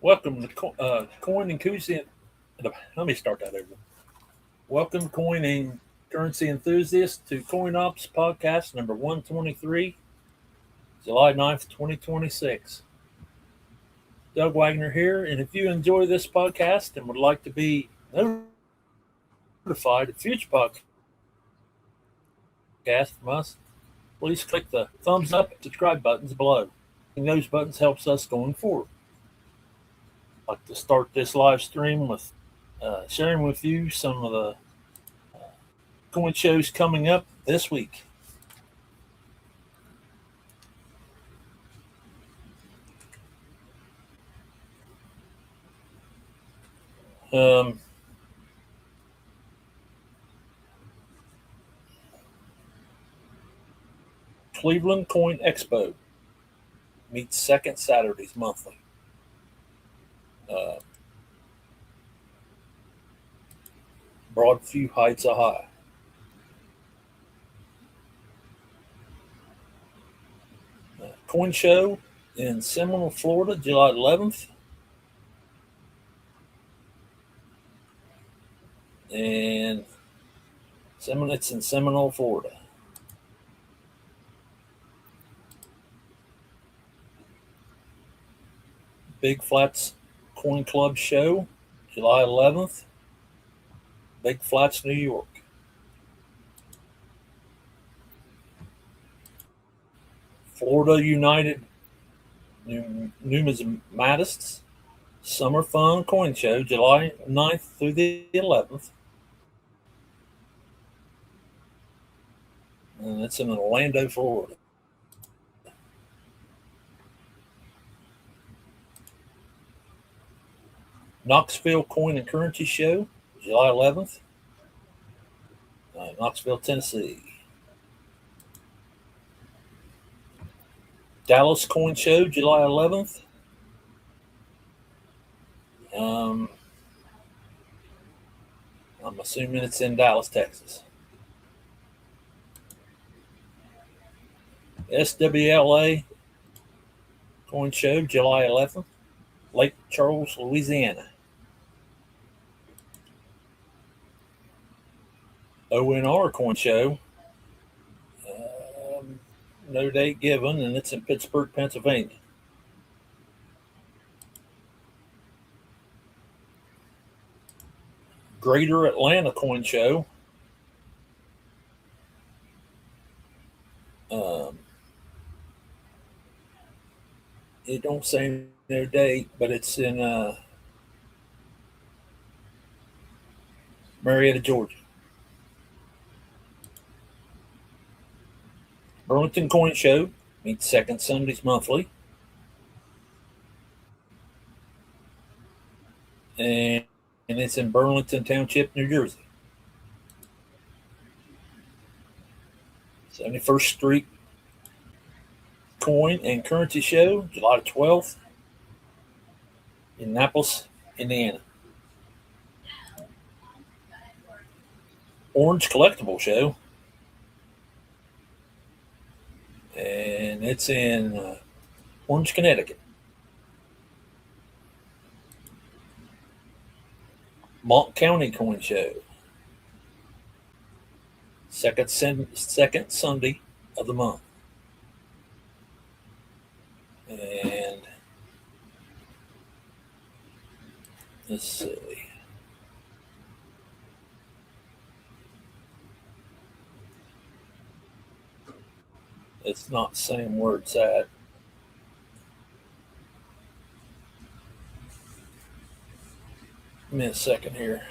Welcome to Coin and Currency. Let me start that over. Welcome, coin and currency enthusiasts, to Coin Ops podcast number 123, July 9th, 2026. Doug Wagner here, and if you enjoy this podcast and would like to be notified of future podcasts from us, please click the thumbs up and subscribe buttons below. And those buttons helps us going forward. I'd like to start this live stream with sharing with you some of the coin shows coming up this week. Um, Cleveland Coin Expo meets second Saturdays monthly. Uh, Broadview Heights, Ohio. Coin Show in Seminole, Florida, July 11th. And it's in Seminole, Florida. Big Flats Coin Club Show, July 11th, Big Flats, New York. Florida United Numismatists Summer Fun Coin Show, July 9th through the 11th. And it's in Orlando, Florida. Knoxville Coin and Currency Show, July 11th, Knoxville, Tennessee. Dallas Coin Show, July 11th. I'm assuming it's in Dallas, Texas. SWLA Coin Show, July 11th, Lake Charles, Louisiana. ONR Coin Show, no date given, and it's in Pittsburgh, Pennsylvania. Greater Atlanta Coin Show, it don't say no date, but it's in Marietta, Georgia. Burlington Coin Show meets second Sundays monthly. And it's in Burlington Township, New Jersey. 71st Street Coin and Currency Show, July 12th, in Annapolis, Indiana. Orange Collectible Show, and it's in Orange, Connecticut. Monk County Coin Show, second Sunday of the month. And let's see. It's not saying where it's at. Give me a second here.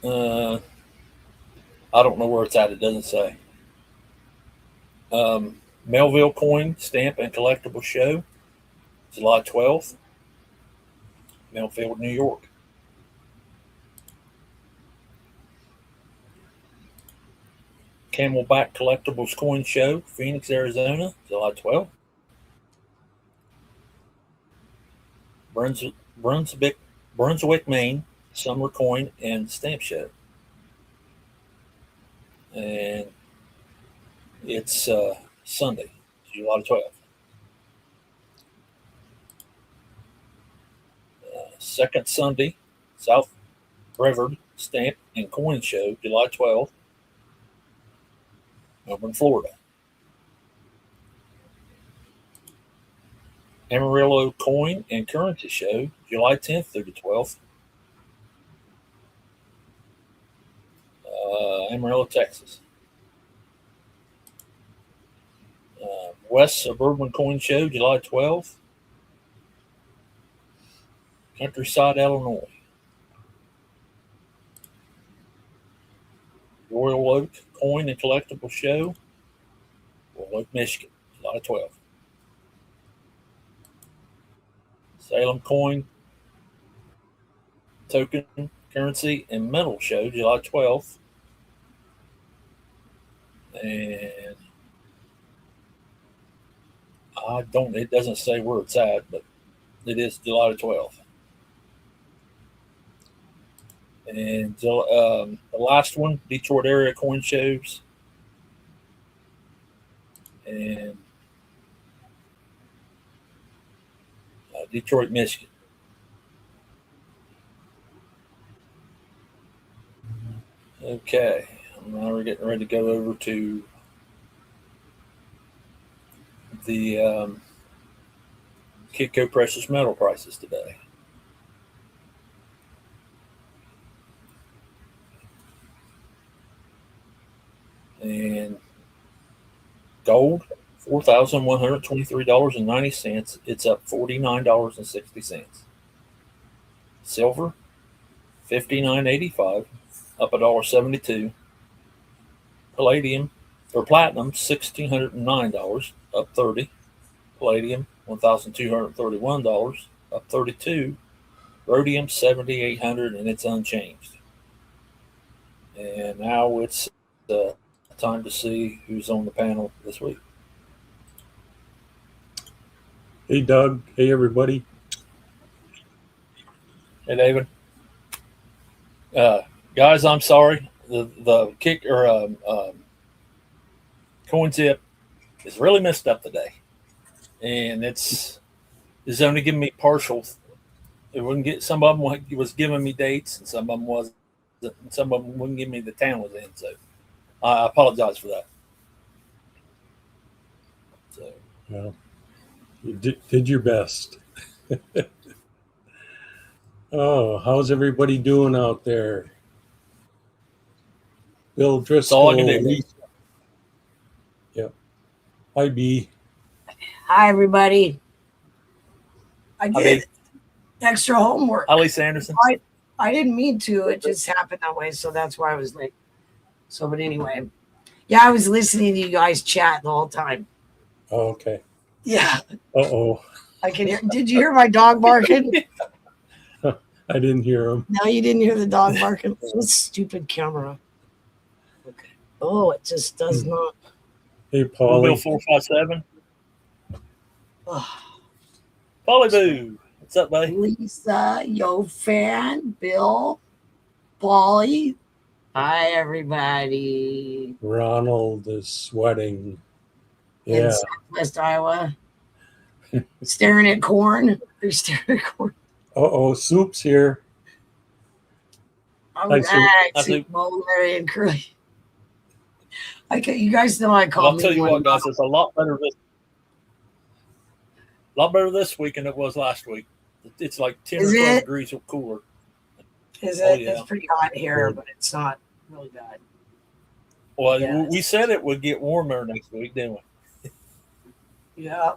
I don't know where it's at. It doesn't say. Melville Coin Stamp and Collectible Show, July 12th, Melville, New York. Camelback Collectibles Coin Show, Phoenix, Arizona, July 12th. Brunswick, Maine, Summer Coin and Stamp Show. And it's Sunday, July 12th. Second Sunday, South Brevard Stamp and Coin Show, July 12th, Melbourne, Florida. Amarillo Coin and Currency Show, July 10th through the 12th, Amarillo, Texas. West Suburban Coin Show, July 12th, Countryside, Illinois. Royal Oak Coin and Collectible Show, Royal Oak, Michigan, July 12th. Salem Coin, Token, Currency, and Metal Show, July 12th. And it doesn't say where it's at, but it is July 12th. And the last one, Detroit area coin shows. And Detroit, Michigan. Okay, now we're getting ready to go over to the Kitco precious metal prices today. And gold, $4,123.90. It's up $49.60. Silver, $59.85, up $1.72. Palladium or platinum, $1,609, up $30. Palladium, $1,231, up $32. Rhodium, $7,800, and it's unchanged. And now it's time to see who's on the panel this week. Hey, Doug. Hey, everybody. Hey, David. Guys, I'm sorry. The kick or coin tip is really messed up today, and it's only giving me partial. It wouldn't get some of them was giving me dates, and some of them wasn't. And some of them wouldn't give me the town was in. So I apologize for that. So well, you did your best. Oh, how's everybody doing out there? Bill Driscoll. That's all I can do. Yep. Hi, B. Hi, everybody. I did extra homework. Hi, Lisa Anderson. I didn't mean to. It just happened that way, so that's why I was late. So, but anyway, yeah, I was listening to you guys chat the whole time. Oh, okay. Yeah. Uh-oh. I can hear. Did you hear my dog barking? I didn't hear him. No, you didn't hear the dog barking. This stupid camera. Okay. Oh, it just does not. Hey, Paulie. Bill 457. Oh. Paulie Boo. What's up, buddy? Lisa, Yo Fan, Bill, Paulie. Hi, everybody. Ronald is sweating. In Yeah. Southwest Iowa. Staring at corn. They're staring at corn. Uh-oh, Soup's here. All Hi, right, Soup. Soup, Larry, and Curly. You guys know I call I'll tell you what, guys, it's a lot better this week than it was last week. It's like 10 or 12 degrees cooler. Is it? Oh, yeah. It's pretty hot here, but it's not really bad. Well, Yes. we said it would get warmer next week, didn't we? Yeah.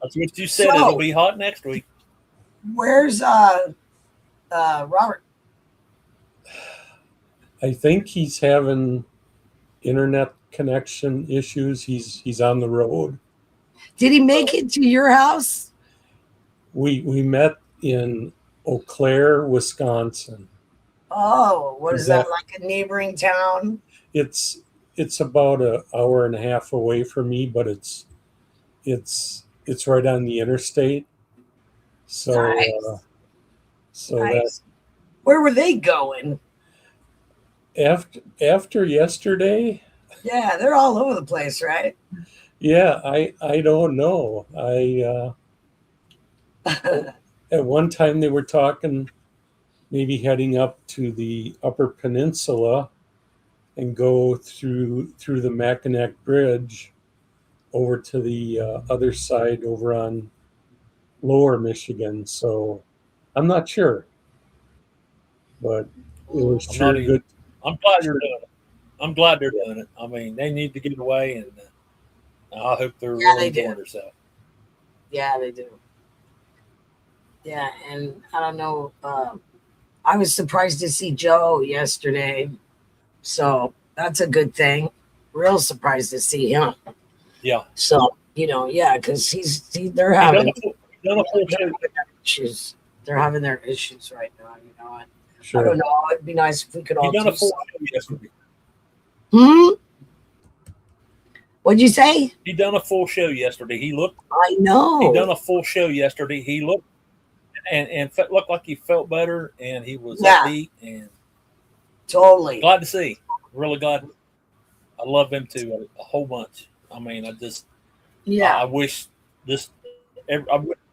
That's what you said. So, It'll be hot next week. Where's Robert? I think he's having internet connection issues. He's on the road. Did he make it to your house? We met in Eau Claire, Wisconsin. Oh, what is that, like a neighboring town? It's about an hour and a half away from me, but it's right on the interstate. So Nice. Nice. Where were they going? After yesterday, Yeah, they're all over the place, right? yeah, I don't know. at one time they were talking maybe heading up to the Upper Peninsula and go through the Mackinac Bridge over to the other side over on Lower Michigan. So I'm not sure, but it was I'm sure not either. good. I'm glad they're doing it. I'm glad they're doing it. I mean, they need to get away, and I hope they're Yeah, really they do. enjoying themselves. Yeah, they do. Yeah, and I don't know. I was surprised to see Joe yesterday, so that's a good thing. Real surprised to see him. Yeah, So yeah, because they're he done having he done a full show. issues. They're having their issues right now. And I Sure. don't know. It'd be nice if we could He all done do a full something. show yesterday. What'd you say? He done a full show yesterday. He I done know. a full show yesterday. He looked and looked like he felt better, and he was Yeah, upbeat and totally. glad to see. Really glad. I love him too a whole bunch. I mean, I Yeah, wish this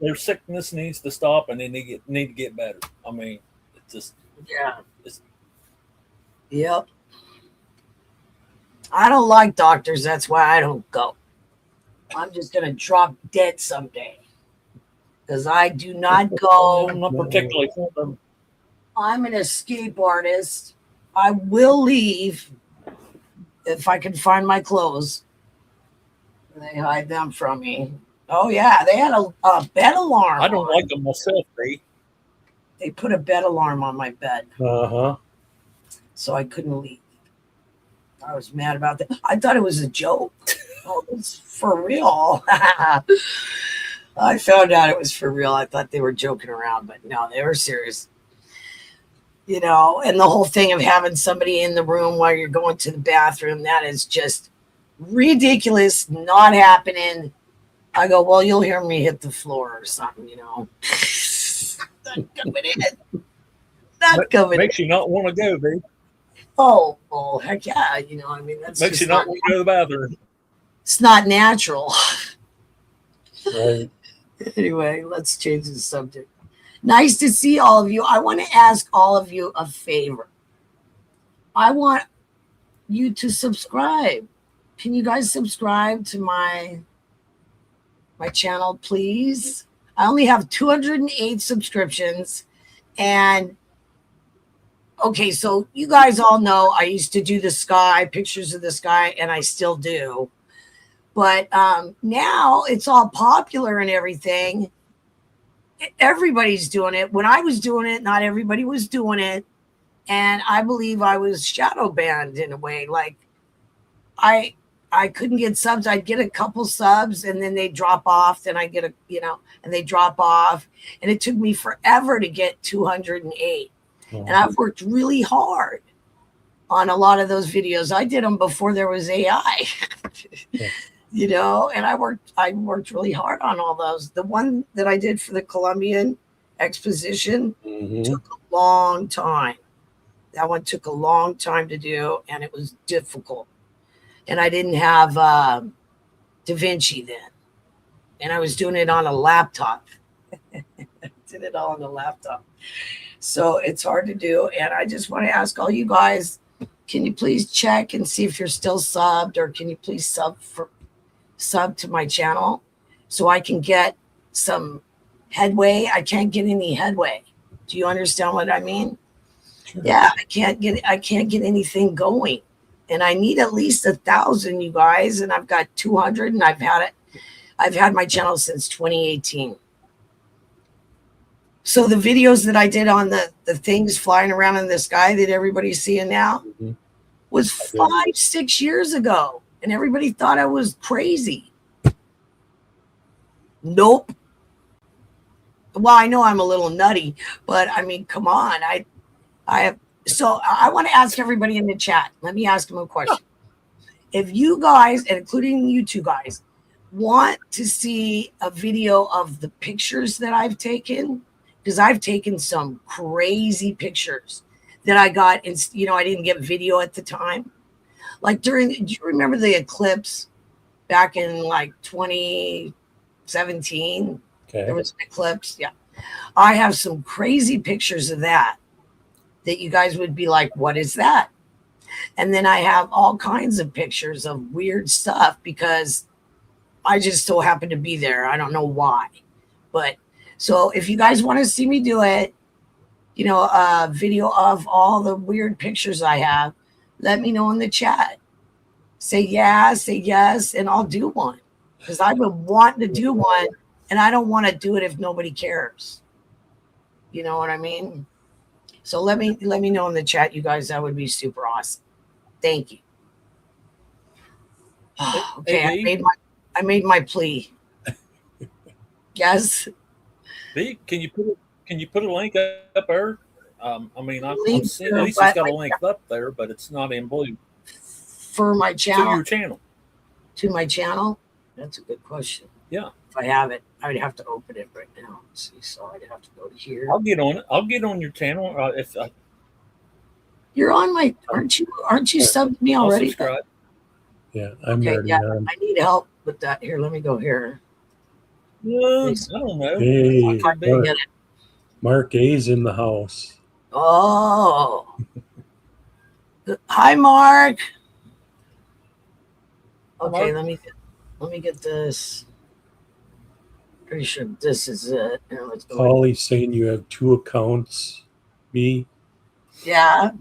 their sickness needs to stop, and they need to get better. I mean, it's just yeah, it's, yep. I don't like doctors. That's why I don't go. I'm just gonna drop dead someday because I do not go. I'm not particularly for them. I'm an escape artist. I will leave if I can find my clothes. They hide them from me. Oh yeah, they had a bed alarm. I don't on. like them myself, Ray. They put a bed alarm on my bed, Uh-huh. so I couldn't leave. I was mad about that. I thought it was a joke. Oh, it's for real. I found out it was for real. I thought they were joking around, but no, they were serious. And the whole thing of having somebody in the room while you're going to the bathroom, that is just ridiculous, not happening. I go, well, you'll hear me hit the floor or something, Not coming in. Not coming Makes you not want to go, babe. Oh, well, heck yeah. That's Makes just you not want to go to the bathroom. it's not natural. Right. Anyway, let's change the subject. Nice to see all of you. I want to ask all of you a favor. I want you to subscribe. Can you guys subscribe to my channel, please? I only have 208 subscriptions. And okay, so you guys all know I used to do the sky, pictures of the sky, and I still do. But now it's all popular and everything. Everybody's doing it. When I was doing it, not everybody was doing it. And I believe I was shadow banned in a way. Like I couldn't get subs. I'd get a couple subs and then they drop off. Then I get and they drop off. And it took me forever to get 208. And I've worked really hard on a lot of those videos. I did them before there was AI. And I worked really hard on all those. The one that I did for the Colombian exposition took a long time. That one took a long time to do, and it was difficult. And I didn't have Da Vinci then. And I was doing it on a laptop. Did it all on the laptop. So it's hard to do. And I just want to ask all you guys, can you please check and see if you're still subbed, or can you please sub to my channel so I can get some headway? I can't get any headway. Do you understand what I mean? Sure. Yeah, I can't get anything going. And I need at least 1,000, you guys, and I've got 200, and I've had my channel since 2018. So the videos that I did on the things flying around in the sky that everybody's seeing now was 5-6 years ago. And everybody thought I was crazy. Nope. Well, I know I'm a little nutty, but I mean, come on. So I want to ask everybody in the chat. Let me ask them a question. If you guys, and including you two guys, want to see a video of the pictures that I've taken, because I've taken some crazy pictures that I got, and I didn't get video at the time. Like do you remember the eclipse back in like 2017? Okay. There was an eclipse. Yeah. I have some crazy pictures of that you guys would be like, what is that? And then I have all kinds of pictures of weird stuff because I just so happen to be there. I don't know why. But so if you guys want to see me do it, you know, a video of all the weird pictures I have, let me know in the chat. Say yes, and I'll do one. Because I've been wanting to do one, and I don't want to do it if nobody cares. You know what I mean? So let me know in the chat, you guys. That would be super awesome. Thank you. Okay, Hey, I made my plea. Yes. B, can you put a link up there? I mean, I'm seeing Link, Lisa's got a link up there, but it's not in blue. For my To channel. your channel. To my channel? That's a good question. Yeah. If I have it, I would have to open it right now. Let's see, so I'd have to go to here. I'll get on it. I'll get on your channel if I. You're on my. Aren't you subbed me I'll already? subscribe. Yeah, I'm Okay, already yeah. on. I need help with that. Here, let me go here. I don't know. Hey, Could be. Mark A's in the house. Oh. Hi, Mark. Okay, Mark. let me get this. Pretty sure this is it. Here, let's go. Holly's saying you have 2 accounts, B. Yeah.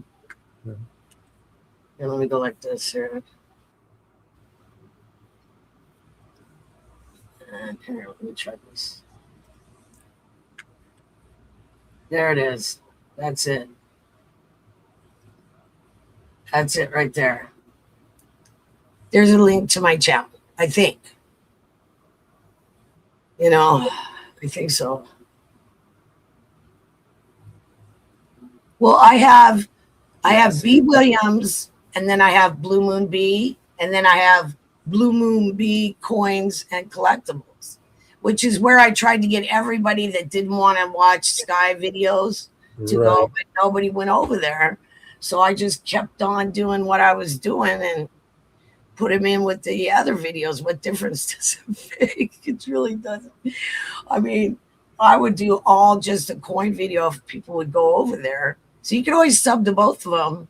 Yeah. Here, let me go like this here. And here, let me try this. There it is. That's it. That's it right there. There's a link to my channel, I think. You know, I think so. Well, I have B Williams, and then I have Blue Moon B, and then I have Blue Moon B coins and collectibles, which is where I tried to get everybody that didn't want to watch Sky videos to go, but nobody went over there. So I just kept on doing what I was doing and put them in with the other videos. What difference does it make? It really doesn't. I mean, I would do all just a coin video if people would go over there. So you can always sub to both of them.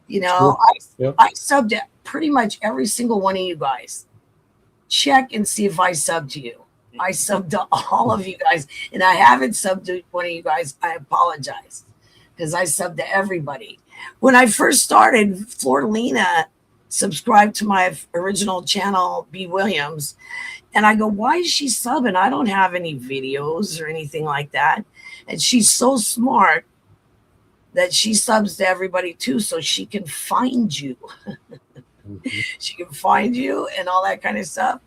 You know, I subbed to pretty much every single one of you guys. Check and see if I subbed to you. I subbed to all of you guys, and I haven't subbed to one of you guys. I apologize because I subbed to everybody. When I first started, Flordelina subscribed to my original channel, B Williams, and I go, why is she subbing? I don't have any videos or anything like that. And she's so smart that she subs to everybody too, so she can find you. She can find you and all that kind of stuff,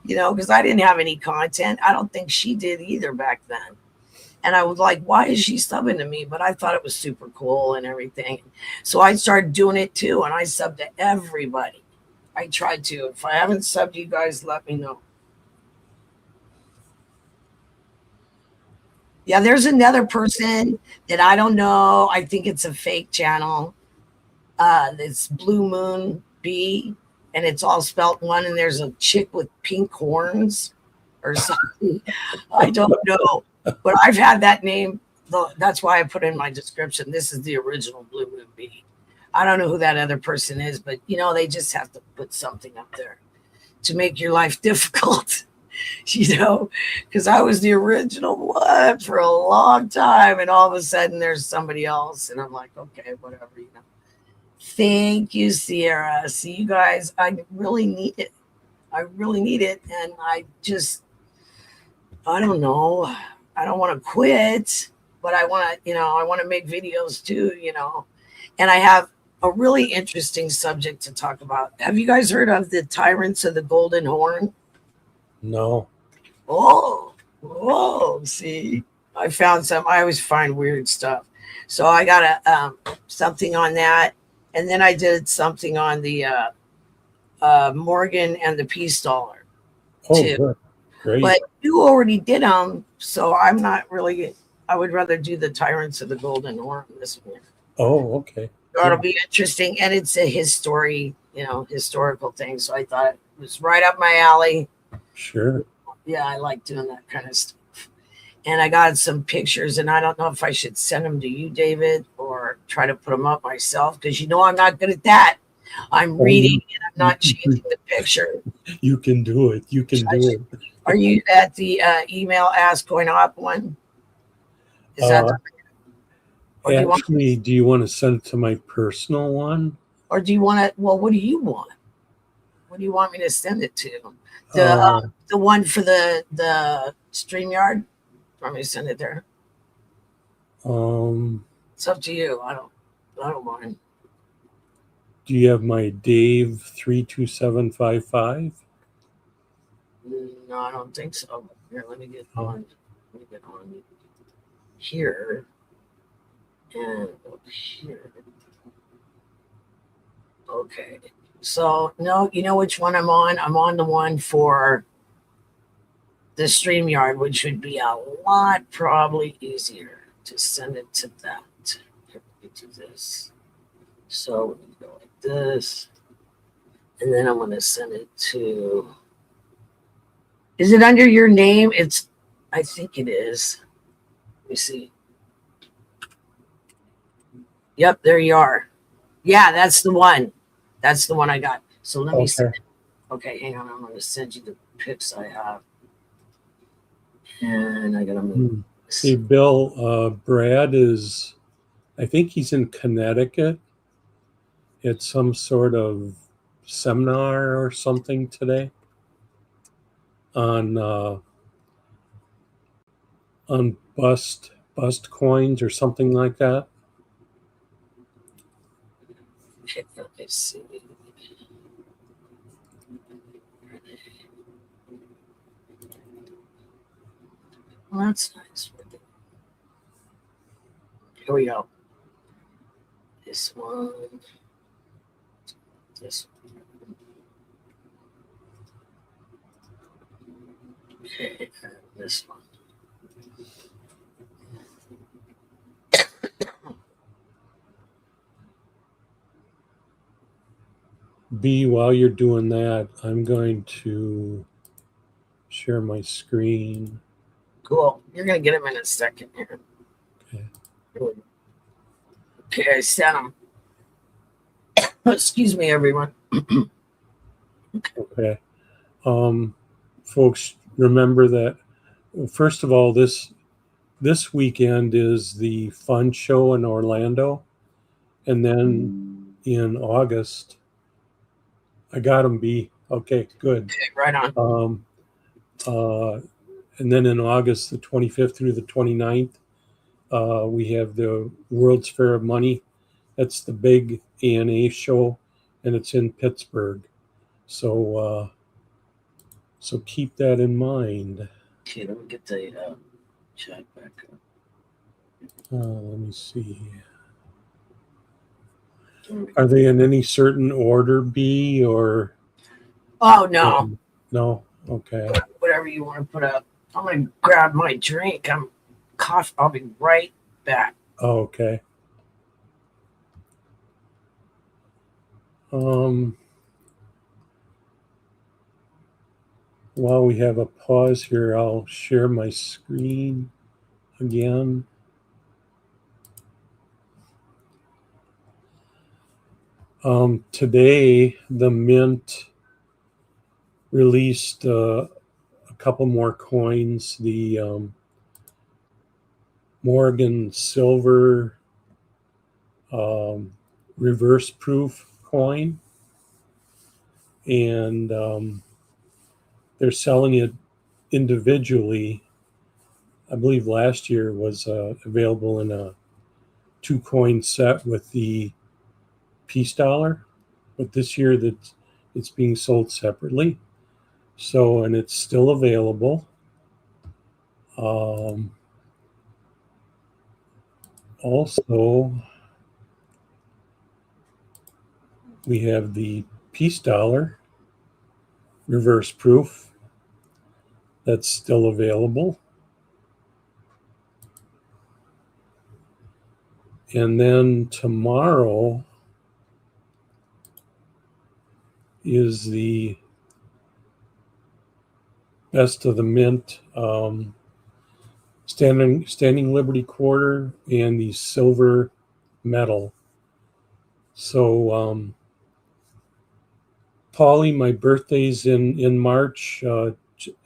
you know, because I didn't have any content. I don't think she did either back then. And I was like, why is she subbing to me? But I thought it was super cool and everything. So I started doing it too, and I subbed to everybody. I tried to. If I haven't subbed you guys, let me know. Yeah, there's another person that I don't know. I think it's a fake channel. It's Blue Moon B, and it's all spelt one, and there's a chick with pink horns or something. I don't know. But I've had that name. That's why I put in my description. This is the original Blue Moon B. I don't know who that other person is, but, you know, they just have to put something up there to make your life difficult. You know, because I was the original one for a long time, and all of a sudden there's somebody else, and I'm like, okay, whatever, you know. Thank you, Sierra. See, you guys, I really need it. I really need it, and I don't know. I don't want to quit, but I want to, you know, I want to make videos too, you know. And I have a really interesting subject to talk about. Have you guys heard of the Tyrants of the Golden Horn? No. Oh, see, I found some. I always find weird stuff. So I got something on that. And then I did something on the Morgan and the Peace Dollar. Oh, too. good. Great. But you already did them. So I'm not really, I would rather do the Tyrants of the Golden Horn this one. Oh, okay. That'll be interesting. And it's a historical thing. So I thought it was right up my alley. Sure. Yeah, I like doing that kind of stuff. And I got some pictures, and I don't know if I should send them to you, David, or try to put them up myself, because you know I'm not good at that. I'm reading and I'm not changing the picture. You can do it. You can do it. Are you at the email Ask Coin Op one? Is that or actually, do you want to send it to my personal one? Or do you want to? Well, what do you want? What do you want me to send it to? The one for the StreamYard? Want me to send it there? It's up to you. I don't mind. Do you have my Dave 32755? No, I don't think so. Here, let me get on. Let me get on here and up here. Okay. So no, you know which one I'm on? I'm on the one for the StreamYard, which would be a lot probably easier to send it to that. Here, let me do this. So we go like this. And then I'm going to send it to. Is it under your name? I think it is. Let me see. Yep, there you are. Yeah, that's the one. That's the one I got. So let me send it. Okay, hang on. I'm going to send you the pics I have. And I got to move. Hey, Bill, Brad is, I think he's in Connecticut at some sort of seminar or something today on bust coins or something like that. Okay, let me see. Well, that's nice. Here we go. This one. This one. Okay, and this one. B, while you're doing that, I'm going to share my screen. Cool. You're going to get them in a second here. Okay. Okay, I sent them. Excuse me, everyone. Okay. Folks, remember that, first of all, this weekend is the Fun Show in Orlando. And then in August, I got them, B. Okay, good. Okay, right on. And then in August, the 25th through the 29th, we have the World's Fair of Money. That's the big ANA show, and it's in Pittsburgh. So keep that in mind. Okay, let me get the chat back up. Let me see. Are they in any certain order, B, or? Oh, no. No? Okay. Whatever you want to put up. I'm going to grab my drink. I'm cough. I'll be right back. Oh, okay. While we have a pause here, I'll share my screen again. Today, the Mint released a couple more coins. The Morgan Silver reverse proof coin. And they're selling it individually. I believe last year was available in a 2-coin set with the peace dollar, but this year that it's being sold separately. So, and it's still available. Also, we have the peace dollar reverse proof that's still available. And then tomorrow is the Best of the Mint standing Liberty quarter and the silver medal. So, Paulie, my birthday's in March.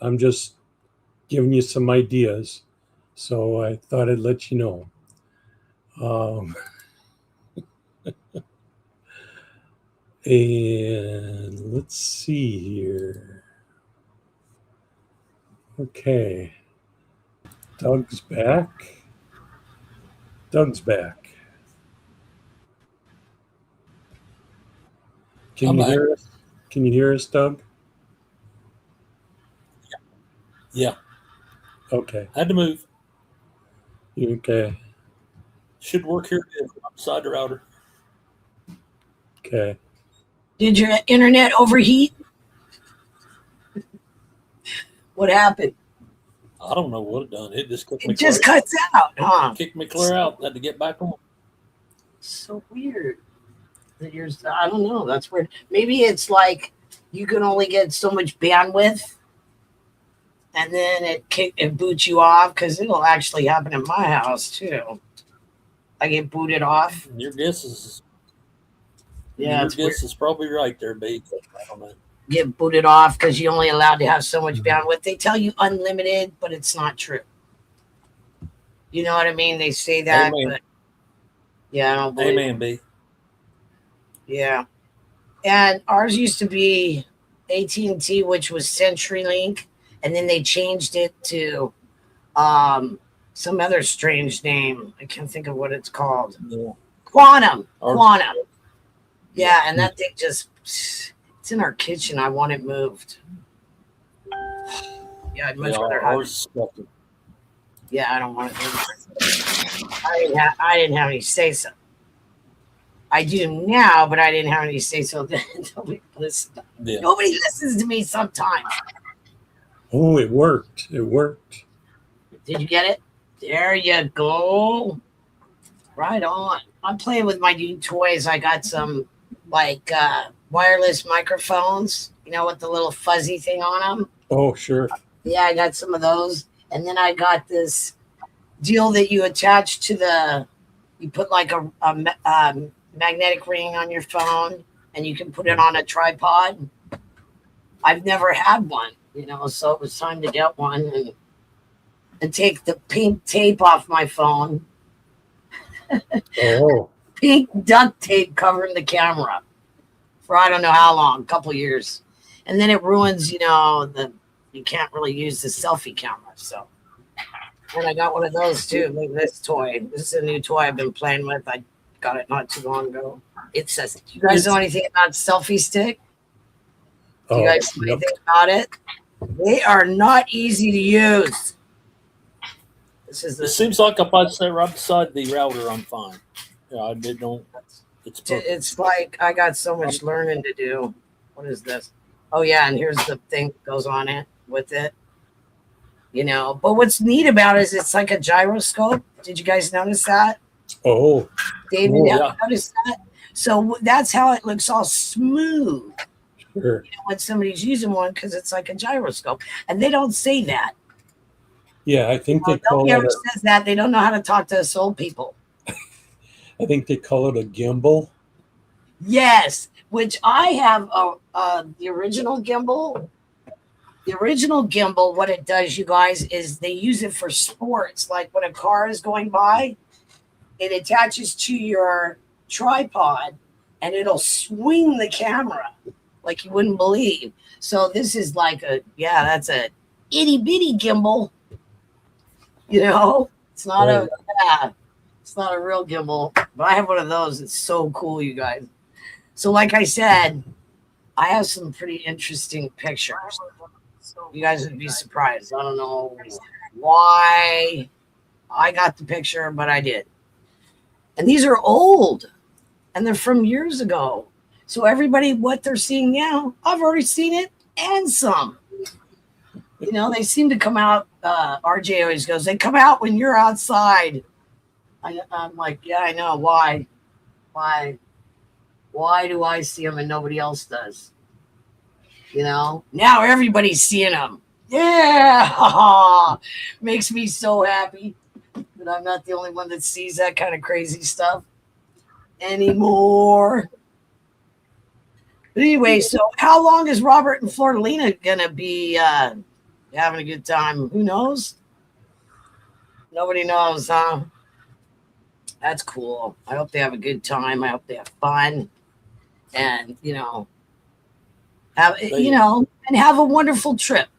I'm just giving you some ideas. So I thought I'd let you know. And let's see here. Okay. Doug's back. Doug's back. Can you hear us? Can you hear us, Doug? Yeah. Okay. Had to move. Okay. Should work here beside the router. Okay. Did your internet overheat? What happened? I don't know what it done. It just kicked me It just clear. cuts out, huh? Kicked me clear out. Had to get back on. So weird. That I don't know. That's weird. Maybe it's like you can only get so much bandwidth, and then it boots you off, because it'll actually happen in my house too. I get booted off. Your guess is Yeah, your it's weird. guess is probably right there, B. I don't know. Get booted off because you're only allowed to have so much bandwidth. They tell you unlimited, but it's not true. You know what I mean? They say that, Amen. but yeah, I don't believe it. Amen, B. Yeah. And ours used to be AT&T, which was CenturyLink, and then they changed it to some other strange name. I can't think of what it's called. Yeah. Quantum. Or- Quantum. Yeah, and that thing just, it's in our kitchen. I want it moved. Yeah, I'd much rather have it. ours is Yeah, I don't want it moved. I didn't have any say so. I do now, but I didn't have any say so then. Nobody listens. Yeah. Nobody listens to me sometimes. Oh, it worked. It worked. Did you get it? There you go. Right on. I'm playing with my new toys. I got some wireless microphones, with the little fuzzy thing on them. Oh, sure. Yeah, I got some of those. And then I got this deal that you attach to you put like a magnetic ring on your phone, and you can put it on a tripod. I've never had one, so it was time to get one and take the pink tape off my phone. Oh, Pink duct tape covering the camera for I don't know how long, a couple years. And then it ruins, you can't really use the selfie camera. So, and I got one of those too. Look at this toy. This is a new toy I've been playing with. I got it not too long ago. It says, you guys know anything about selfie stick? Do you guys know anything about it? They are not easy to use. It seems like if I sit right beside the router, I'm fine. Yeah, I did don't. It's perfect. It's like I got so much learning to do. What is this? Oh yeah, and here's the thing that goes on it with it. But what's neat about it is it's like a gyroscope. Did you guys notice that? Oh, David, cool. have you noticed that? So that's how it looks all smooth. Sure. When somebody's using one, because it's like a gyroscope, and they don't say that. Yeah, I think they call Nobody it. ever says that. They don't know how to talk to us old people. I think they call it a gimbal. Yes, which I have the original gimbal. The original gimbal, what it does, you guys, is they use it for sports. Like when a car is going by, it attaches to your tripod and it'll swing the camera like you wouldn't believe. So this is like that's a itty bitty gimbal. It's not Right. it's not a real gimbal, but I have one of those. It's so cool, you guys. So like I said, I have some pretty interesting pictures. You guys would be surprised. I don't know why I got the picture, but I did. And these are old, and they're from years ago. So everybody, what they're seeing now, I've already seen it and some. They seem to come out. RJ always goes, they come out when you're outside. I'm like, yeah, I know. Why? Why do I see them and nobody else does? Now everybody's seeing them. Yeah. Makes me so happy that I'm not the only one that sees that kind of crazy stuff anymore. But anyway, so how long is Robert and Flordelina gonna be having a good time? Who knows? Nobody knows, huh? That's cool. I hope they have a good time. I hope they have fun, and and have a wonderful trip.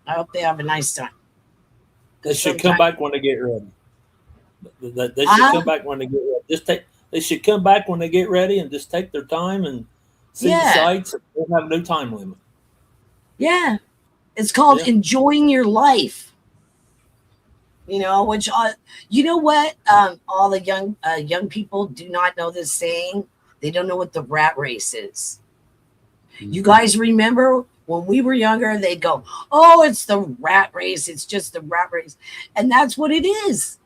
I hope they have a nice time. They should come back when they get ready. They should come back when they get ready. They should come back when they get ready and just take their time and see the sights. And don't have no time limit. Yeah, it's called enjoying your life. Which you know what? All the young people do not know this saying. They don't know what the rat race is. You guys remember when we were younger? They'd go, "Oh, it's the rat race. It's just the rat race," and that's what it is.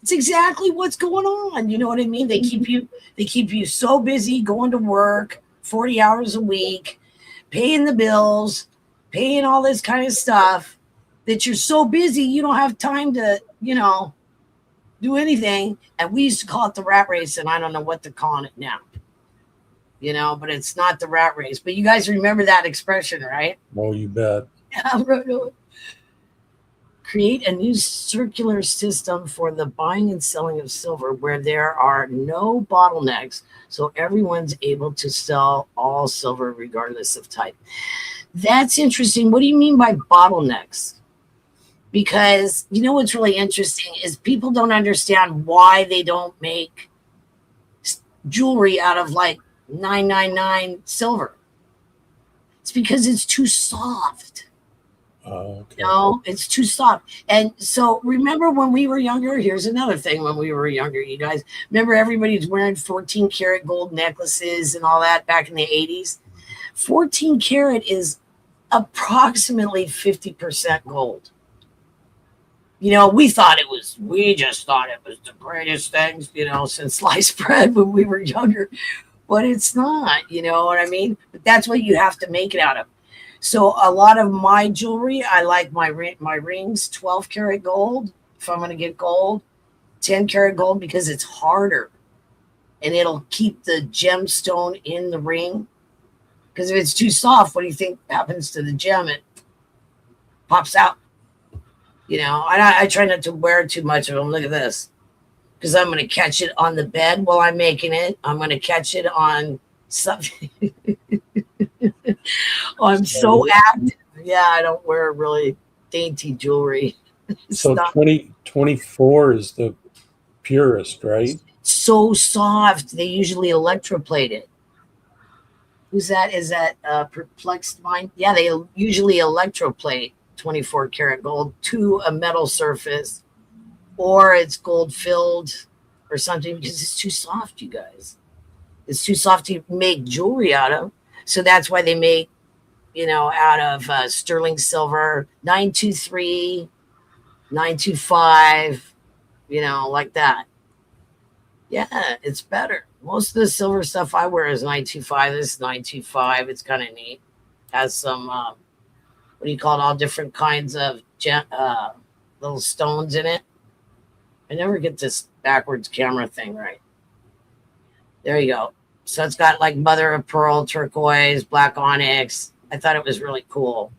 It's exactly what's going on. You know what I mean? They keep you so busy going to work 40 hours a week, paying the bills, paying all this kind of stuff that you're so busy you don't have time to, do anything. And we used to call it the rat race, and I don't know what they're calling it now. But it's not the rat race. But you guys remember that expression, right? Oh, you bet. Create a new circular system for the buying and selling of silver where there are no bottlenecks, so everyone's able to sell all silver regardless of type. That's interesting. What do you mean by bottlenecks? Because what's really interesting is people don't understand why they don't make jewelry out of like 999 silver. It's because it's too soft. Okay. No, it's too soft. And so remember when we were younger, here's another thing. When we were younger, you guys remember everybody's wearing 14 karat gold necklaces and all that back in the 80s. 14 karat is approximately 50% gold. We just thought it was the greatest things, since sliced bread when we were younger, but it's not, you know what I mean? But that's what you have to make it out of. So a lot of my jewelry, I like my rings, 12 karat gold. If I'm going to get gold, 10 karat gold because it's harder and it'll keep the gemstone in the ring. Because if it's too soft, what do you think happens to the gem? It pops out. I try not to wear too much of them. Look at this. Because I'm going to catch it on the bed while I'm making it. I'm going to catch it on something. I'm so active. Yeah, I don't wear really dainty jewelry. So 2024 is the purest, right? So soft. They usually electroplate it. Who's that? Is that Perplexed Mind? Yeah, they usually electroplate 24 karat gold to a metal surface, or it's gold filled or something because it's too soft, you guys. It's too soft to make jewelry out of. So that's why they make, out of sterling silver, 923, 925, like that. Yeah, it's better. Most of the silver stuff I wear is 925. This is 925. It's kind of neat. Has some, what do you call it? All different kinds of little stones in it. I never get this backwards camera thing right. There you go. So it's got like mother of pearl, turquoise, black onyx. I thought it was really cool.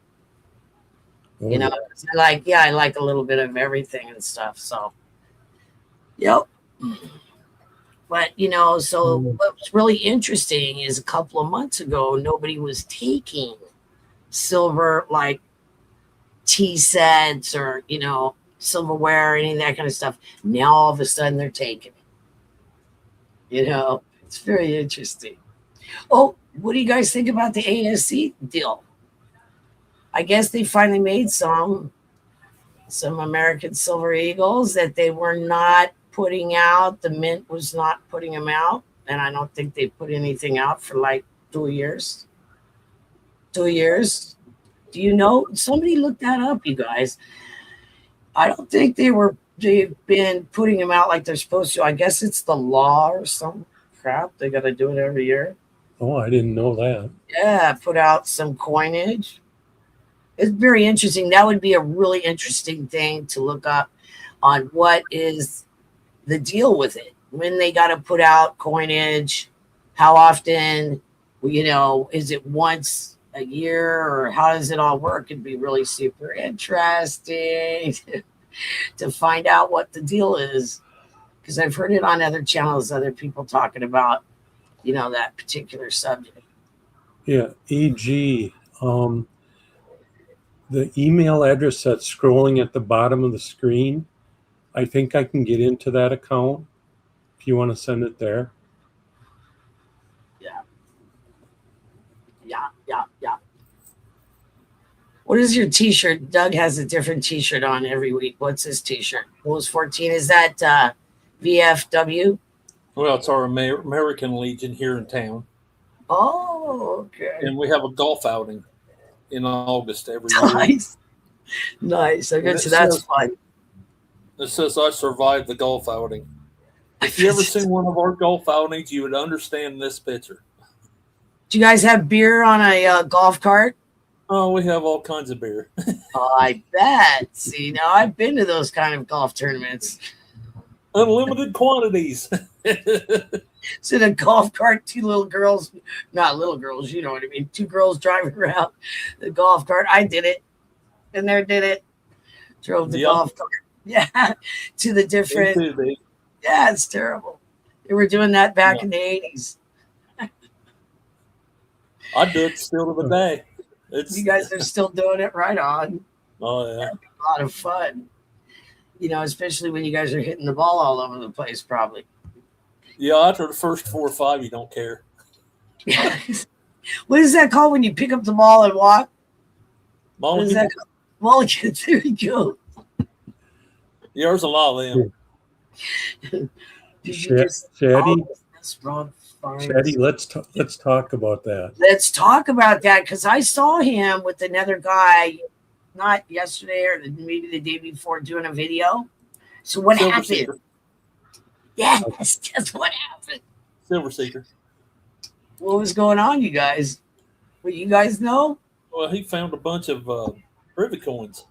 Oh, I like a little bit of everything and stuff. So, yep. But, so what was really interesting is a couple of months ago, nobody was taking silver like tea sets or, silverware, any of that kind of stuff. Now all of a sudden they're taking it. It's very interesting. Oh, what do you guys think about the ASC deal? I guess they finally made some American Silver Eagles that they were not putting out. The Mint was not putting them out. And I don't think they put anything out for like 2 years. 2 years. Do you know? Somebody look that up, you guys. I don't think they've been putting them out like they're supposed to. I guess it's the law or some crap. They got to do it every year. Oh, I didn't know that. Yeah, put out some coinage. It's very interesting. That would be a really interesting thing to look up on what is the deal with it. When they got to put out coinage, how often, is it once a year or how does it all work? It'd be really super interesting to find out what the deal is. Because I've heard it on other channels, other people talking about, that particular subject. Yeah, AG. The email address that's scrolling at the bottom of the screen, I think I can get into that account if you want to send it there. Yeah. What is your t-shirt? Doug has a different t-shirt on every week. What's his t-shirt? Bulls 14. Is that VFW? Well, it's our American Legion here in town. Oh, okay. And we have a golf outing in August every year. Nice. I bet you that's fun. It says, I survived the golf outing. If you ever seen one of our golf outings, you would understand this picture. Do you guys have beer on a golf cart? Oh, we have all kinds of beer. Oh, I bet. See, now I've been to those kind of golf tournaments. Unlimited quantities. It's in a golf cart, two little girls, not little girls, you know what I mean, two girls driving around the golf cart. I did it. And there did it. Drove the golf cart. Yeah. To the different. Yeah, it's terrible. They were doing that back in the 80s. I do it still to the day. You guys are still doing it, right on. Oh, yeah. That'd be a lot of fun. Especially when you guys are hitting the ball all over the place, probably. Yeah, after the first 4 or 5, you don't care. What is that called when you pick up the ball and walk? Mulligan. What is that called? Mulligan. There you go. Yeah, there's a lot of them. Shaddy, let's talk about that. Let's talk about that because I saw him with another guy, not yesterday or maybe the day before, doing a video. So what happened? Seeker. Yes, that's what happened. Silver Seeker. What was going on, you guys? What you guys know? Well, he found a bunch of privy coins.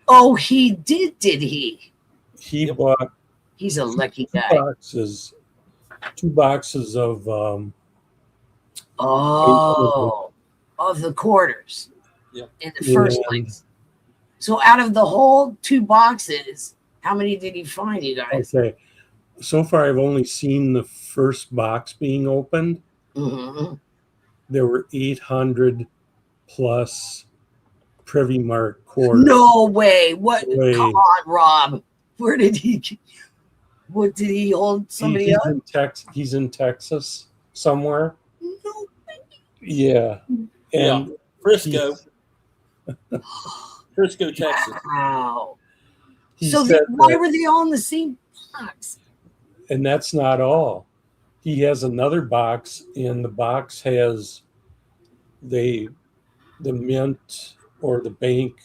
Oh, he did he? He bought. He's a lucky guy. Two boxes of. Of the quarters. Yep. In the first place. So out of the whole 2 boxes, how many did he find, you guys? Okay. So far, I've only seen the first box being opened. Mm-hmm. There were 800 plus Privy Mark quarters. No way. What? Come on, Rob. Where did he? What did he hold somebody up? He's in Texas somewhere. No way. Yeah. And Frisco. Frisco, Texas. Wow. So why were they all in the same box? And that's not all. He has another box, and the box has the mint or the bank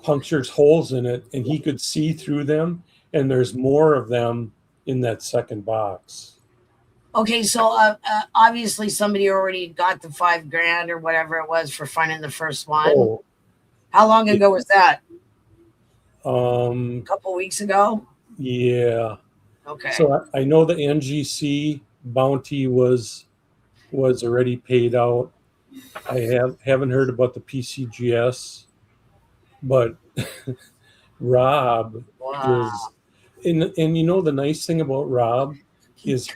punctures holes in it, and he could see through them, and there's more of them in that second box. Okay, so obviously somebody already got the $5,000 or whatever it was for finding the first one. Oh, how long ago was that? A couple weeks ago. Yeah. Okay. So I know the NGC bounty was already paid out. I haven't heard about the PCGS, but Rob is, and the nice thing about Rob is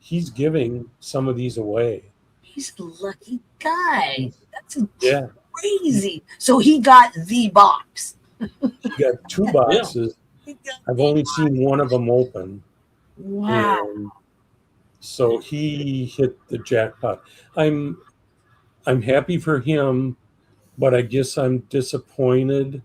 he's giving some of these away. He's a lucky guy. That's crazy. So he got the box. He got 2 boxes. I've only seen one of them open. Wow. And so he hit the jackpot. I'm happy for him, but I guess I'm disappointed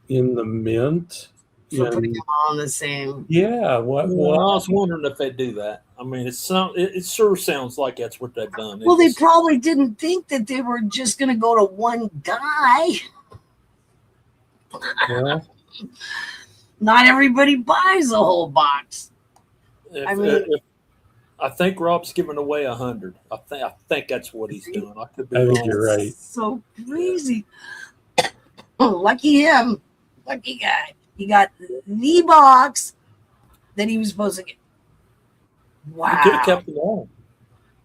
in the mint. For putting them all in the same. Yeah. What? I was wondering if they do that. I mean, it sure sounds like that's what they've done. Well, they probably didn't think that they were just going to go to one guy. Yeah. Not everybody buys a whole box. I think Rob's giving away 100. I think that's what he's doing. I could be I wrong. think you're right. So crazy. Oh, lucky him. Lucky guy. He got the box that he was supposed to get. Wow. He could have kept them all.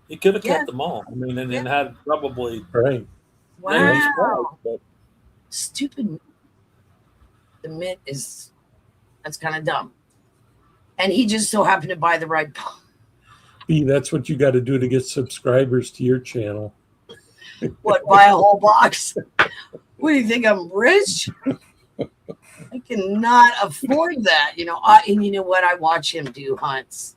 He could have Yeah. kept them all. I mean, and then had probably Right. nailed his Wow. price, but Stupid. The mint is, that's kind of dumb. And he just so happened to buy the right. B, that's what you got to do to get subscribers to your channel. What, buy a whole box? What do you think? I'm rich? I cannot afford that. You know, and you know what? I watch him do hunts.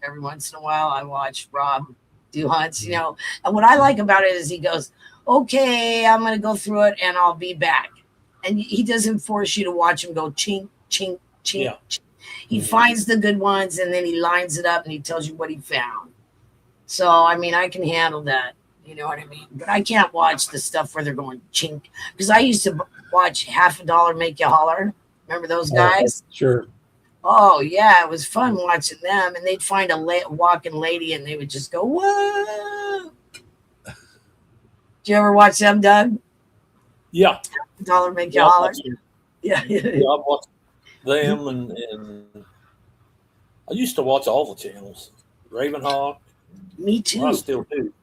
Every once in a while, I watch Rob do hunts, you know. And what I like about it is he goes, okay, I'm going to go through it and I'll be back. And he doesn't force you to watch him go chink, chink, chink. Yeah. Chink. He finds the good ones and then he lines it up and he tells you what he found. So, I mean, I can handle that. You know what I mean? But I can't watch the stuff where they're going chink. Because I used to watch Half a Dollar Make You Holler. Remember those guys? Sure. Oh, yeah. It was fun watching them. And they'd find a walking lady and they would just go, whoa. Did you ever watch them, Doug? yeah. Half a Dollar Make You Yeah, Holler? Yeah. Yeah, I watched them, and I used to watch all the channels. Ravenhawk. Me too. I still do.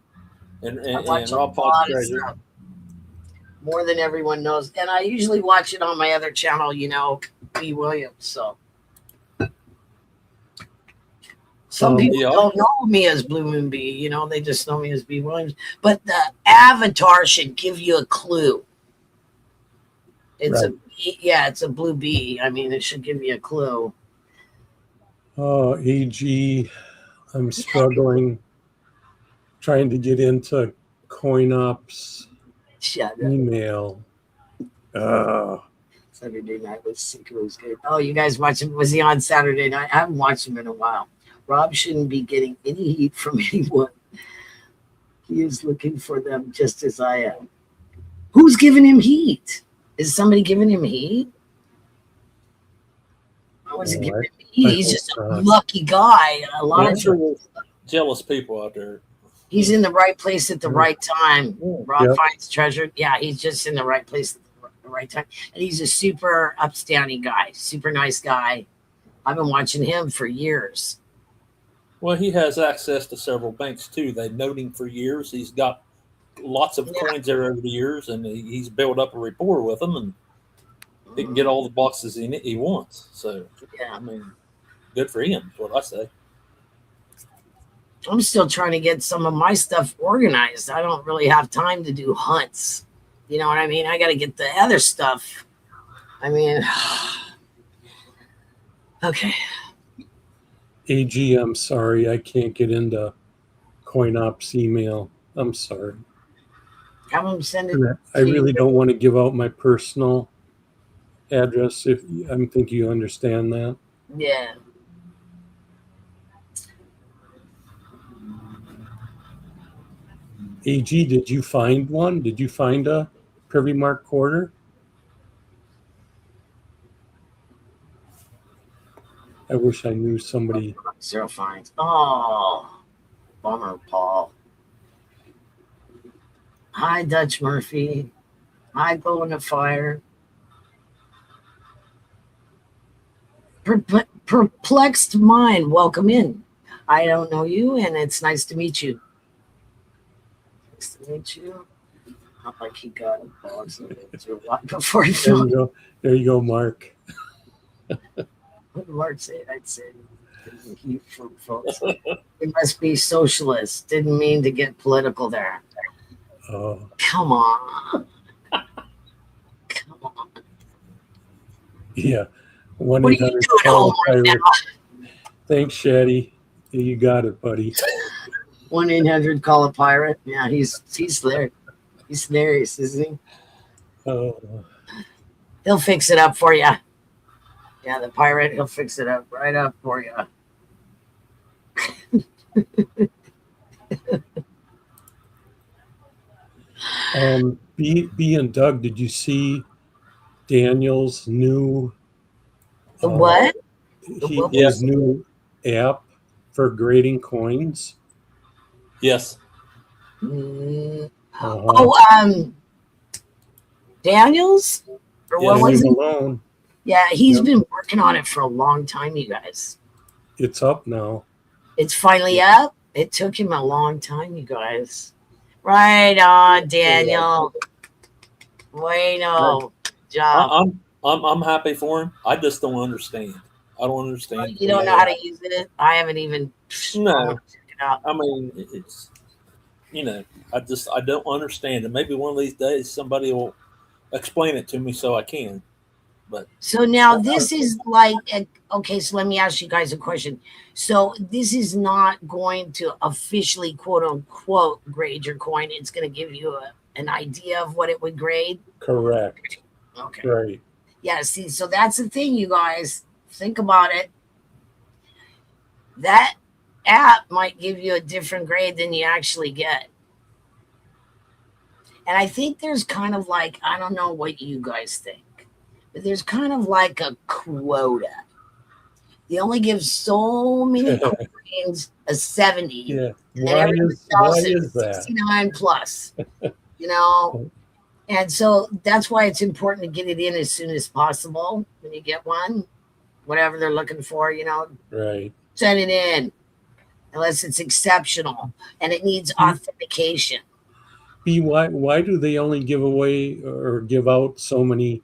And I watch a Rob lot Fox of Treasure. stuff. More than everyone knows. And I usually watch it on my other channel, you know, B. Williams. So some people Yeah. don't know me as Blue Moon B, you know, they just know me as B. Williams. But the avatar should give you a clue. It's Right. it's a blue bee. I mean, it should give you a clue. Oh, AG, I'm struggling trying to get into CoinOps Shut up. email. Saturday night was Synchro's good. Oh, you guys watch him? Was he on Saturday night? I haven't watched him in a while. Rob shouldn't be getting any heat from anyone. He is looking for them just as I am. Who's giving him heat? Is somebody giving him heat? I wasn't giving him heat. He's just a lucky guy. A lot I'm of sure there's jealous people out there. he's in the right place at the right time. Rob Yep. finds treasure. Yeah, he's just in the right place at the right time. And he's a super upstanding guy, super nice guy. I've been watching him for years. Well, he has access to several banks too. They've known him for years. He's got lots of coins there over the years, and he's built up a rapport with them, and he can get all the boxes he wants. So, Yeah. I mean, good for him, is what I say. I'm still trying to get some of my stuff organized. I don't really have time to do hunts. You know what I mean? I got to get the other stuff. I mean, okay. AG, I'm sorry, I can't get into CoinOps email. I'm sorry. Have them send it. I really don't want to give out my personal address. If I think you understand that. Yeah. AG, did you find one? Did you find a Privy Mark quarter? I wish I knew somebody. Zero fines. Oh, bummer, Paul. Hi, Dutch Murphy. Hi, Glow in the Fire. Perplexed Mind, welcome in. I don't know you, and it's nice to meet you. Nice to meet you. Not like he got a box of it or what before he There filmed. you go. There you go, Mark. What did Mark say? I'd say heat from folks. It must be socialist. Didn't mean to get political there. Oh, Come on. Come on. yeah. What are you doing home right now? Thanks, Shaddy. Yeah, you got it, buddy. 1-800 call a pirate. Yeah, he's there. He's hilarious, isn't he? Oh, He'll fix it up for you. Yeah, the pirate, he'll fix it up right up for you. B and Doug, did you see Daniel's new The what? his new app for grading coins? Yes. Mm, Uh-huh. Daniels? Or what Yes. was Daniel it? Malone. Yeah, he's Yep. been working on it for a long time, you guys. It's up now. It's finally up. It took him a long time, you guys. Right on, Daniel. Bueno. Good job. I'm happy for him. I just don't understand. I don't understand. You don't know how to use it? I haven't even. I'm No. gonna check it out. I mean, it's I don't understand it. Maybe one of these days somebody will explain it to me so I can. But So now this is like, okay, so let me ask you guys a question. So this is not going to officially, quote unquote, grade your coin. It's going to give you an idea of what it would grade. Correct. Okay. Right. Yeah, see, so that's the thing, you guys. Think about it. That app might give you a different grade than you actually get. And I think there's kind of like, I don't know what you guys think, but there's kind of like a quota. They only give so many coins a 70. Yeah. And then everybody else is that? 69 plus. You know? And so that's why it's important to get it in as soon as possible when you get one, whatever they're looking for, Right. send it in unless it's exceptional and it needs authentication. Why do they only give away or give out so many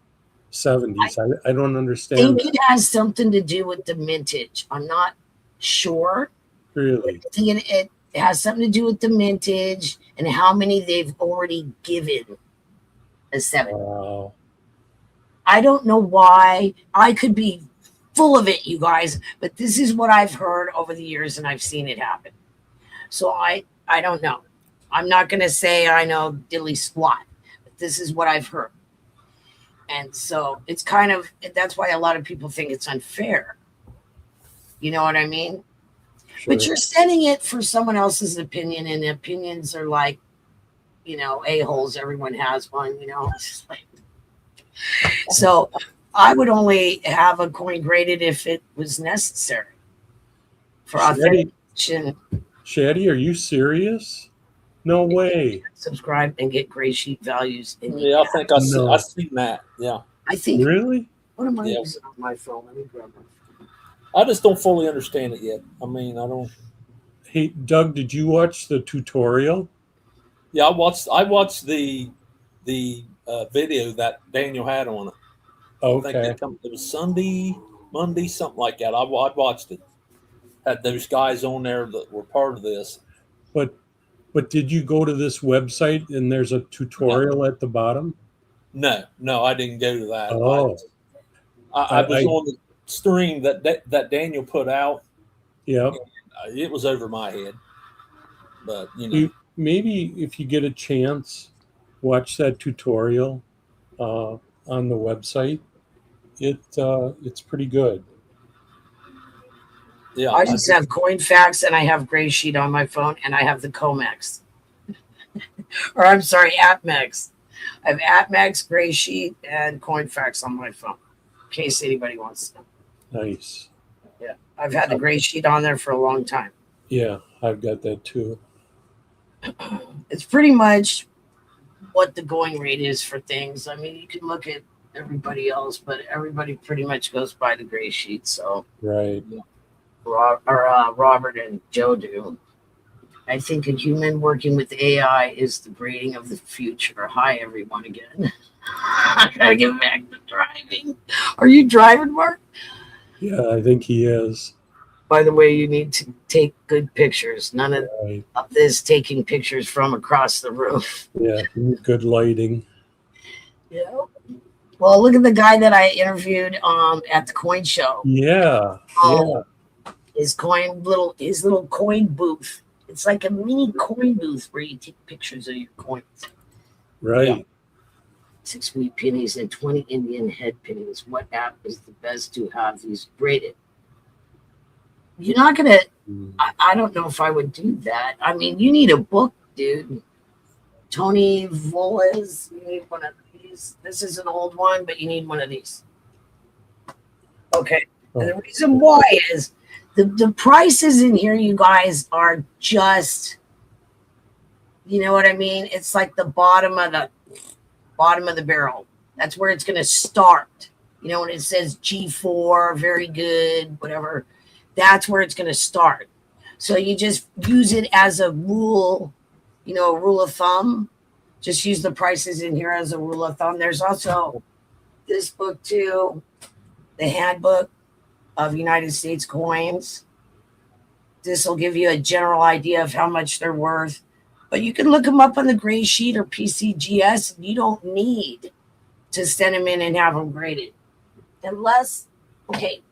70s? I don't I understand think it has something to do with the mintage. I'm not sure. that. Really? I think it has something to do with the mintage and how many they've already given a 7. Wow. I don't know why. I could be full of it, you guys, but this is what I've heard over the years and I've seen it happen. So I don't know. I'm not going to say I know diddly squat, but this is what I've heard. And so it's kind of, that's why a lot of people think it's unfair. You know what I mean? Sure. But you're setting it for someone else's opinion, and opinions are like, a-holes. Everyone has one, It's just like, so I would only have a coin graded if it was necessary for authentication. Shaddy, are you serious? No way. Subscribe and get gray sheet values. yeah, I think I've seen that. Yeah. I think. Really? What am I Yeah. using on my phone? Let me grab my phone. I just don't fully understand it yet. I mean, I don't. Hey, Doug, did you watch the tutorial? Yeah, I watched the video that Daniel had on it. I think it was Sunday, Monday, something like that. I watched it. Had those guys on there that were part of this. But did you go to this website and there's a tutorial at the bottom? No, I didn't go to that. Oh. I was on the stream that Daniel put out. Yep. It was over my head. But, maybe if you get a chance, watch that tutorial on the website. It's pretty good. Yeah, I just have Coinfax and I have Gray Sheet on my phone and I have the Comex. Or I'm sorry, AppMex. I have AppMex, Gray Sheet, and Coinfax on my phone. In case anybody wants to know. Nice. Yeah. I've had the Gray Sheet on there for a long time. Yeah, I've got that too. It's pretty much what the going rate is for things. I mean, you can look at everybody else, but everybody pretty much goes by the Gray Sheet. So Right. Robert and Joe do. I think a human working with AI is the grading of the future. Hi, everyone, again. I gotta get back to driving. Are you driving, Mark? Yeah, I think he is. By the way, you need to take good pictures. None of this taking pictures from across the roof. Yeah, good lighting. Yeah. Well, look at the guy that I interviewed at the coin show. Yeah. His little coin booth. It's like a mini coin booth where you take pictures of your coins. Right. Yeah. 6 wheat pennies and 20 Indian head pennies. What app is the best to have these graded? You're not gonna. I don't know if I would do that. I mean, you need a book, dude. Tony Voles. You need one of these. This is an old one, but you need one of these. Okay. And the reason why is The prices in here, you guys, are just, you know what I mean? It's like the bottom of the barrel. That's where it's going to start. You know, when it says G4, very good, whatever, that's where it's going to start. So you just use it as a rule, you know, a rule of thumb. Just use the prices in here as a rule of thumb. There's also this book too, the Handbook of United States Coins. This will give you a general idea of how much they're worth. But you can look them up on the gray sheet or PCGS. You don't need to send them in and have them graded. Unless, okay,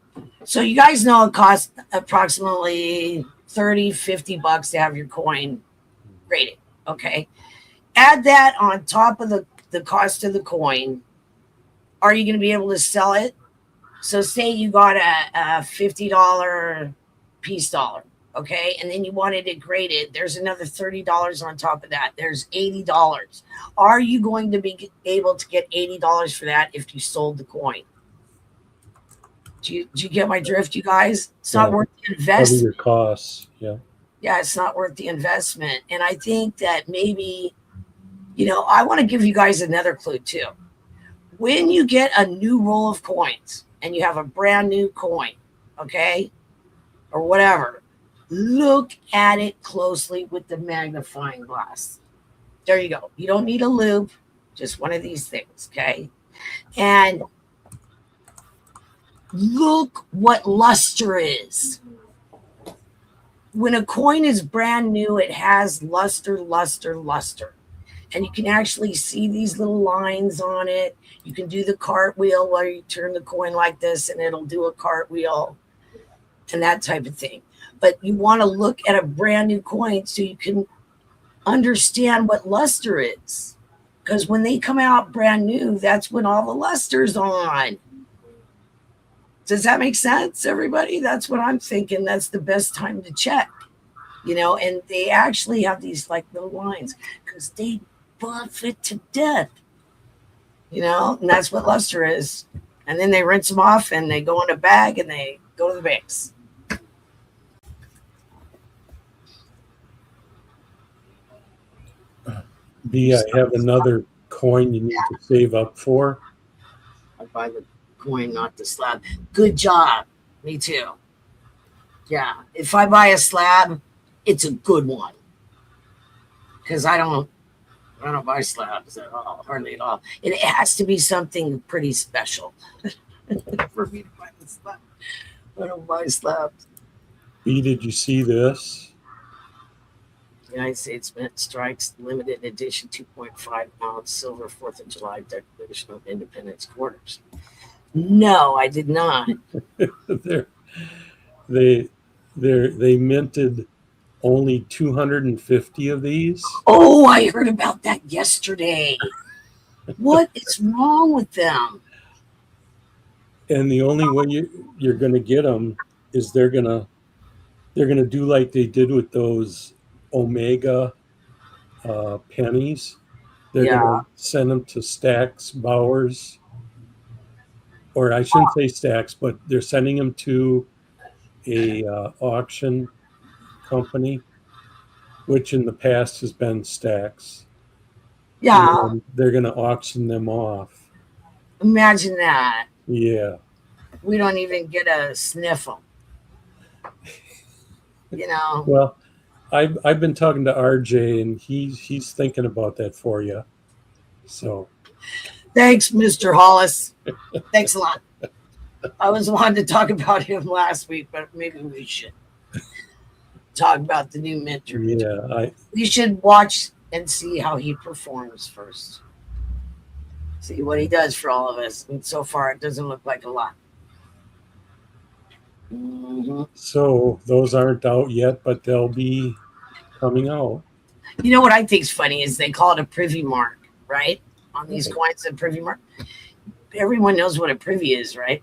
so you guys know it costs approximately $30-$50 to have your coin graded, okay? Add that on top of the cost of the coin. Are you going to be able to sell it? So say you got a $50 peace dollar, okay? And then you wanted it graded. There's another $30 on top of that. There's $80. Are you going to be able to get $80 for that if you sold the coin? Do you get my drift, you guys? It's not worth the investment. Cover your costs, yeah. Yeah, it's not worth the investment. And I think that maybe, you know, I want to give you guys another clue too. When you get a new roll of coins and you have a brand new coin, okay, or whatever, look at it closely with the magnifying glass. There you go. You don't need a loupe, just one of these things, okay? And look what luster is. When a coin is brand new, it has luster, luster, luster. And you can actually see these little lines on it. You can do the cartwheel where you turn the coin like this and it'll do a cartwheel and that type of thing. But you want to look at a brand new coin so you can understand what luster is. Because when they come out brand new, that's when all the luster's on. Does that make sense, everybody? That's what I'm thinking. That's the best time to check, you know, and they actually have these like little lines because they buff it to death, you know, and that's what luster is. And then they rinse them off and they go in a bag and they go to the banks. B, I have another coin you need to save up for. I buy the coin, not the slab. Good job. Me too. Yeah. If I buy a slab, it's a good one. Because I don't buy slabs at all, hardly at all. It has to be something pretty special for me to buy the slab. I don't buy slabs. B, did you see this? United States Mint strikes limited edition 2.5 ounce silver 4th of July Declaration of Independence quarters. No, I did not. they minted only 250 of these. Oh, I heard about that yesterday. What is wrong with them? And the only way you're going to get them is they're going to do like they did with those Omega pennies. They're going to send them to Stack's Bowers, or I shouldn't say Stack's, but they're sending them to a auction company, which in the past has been Stack's. Yeah. And they're going to auction them off. Imagine that. Yeah. We don't even get a sniffle. You know. Well, I've been talking to RJ, and he's thinking about that for you. So. Thanks, Mr. Hollis. Thanks a lot. I was wanting to talk about him last week, but maybe we should talk about the new mentor. Yeah, we should watch and see how he performs first. See what he does for all of us. And so far, it doesn't look like a lot. Mm-hmm. So those aren't out yet, but they'll be coming out. You know what I think is funny is they call it a privy mark, right? On these coins, a privy mark. Everyone knows what a privy is, right?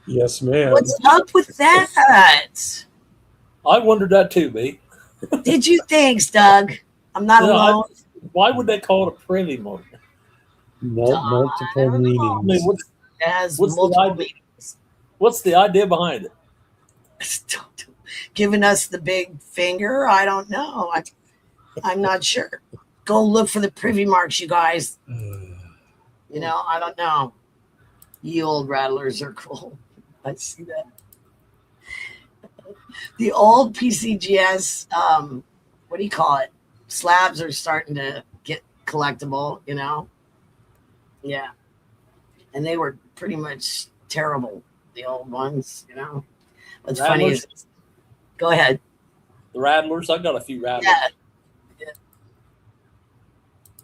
Yes, ma'am. What's up with that? I wondered that too, B. Did you? Thanks, Doug. I'm not alone. Why would they call it a privy mark? Multiple meanings. I mean, what's multiple meanings. What's the idea behind it? Giving us the big finger? I don't know. I'm not sure. Go look for the privy marks, you guys. I don't know. You old rattlers are cool. I see that. The old PCGS, what do you call it? Slabs are starting to get collectible, Yeah. And they were pretty much terrible, the old ones, What's funny is, go ahead. The rattlers. I got a few rattlers. Yeah.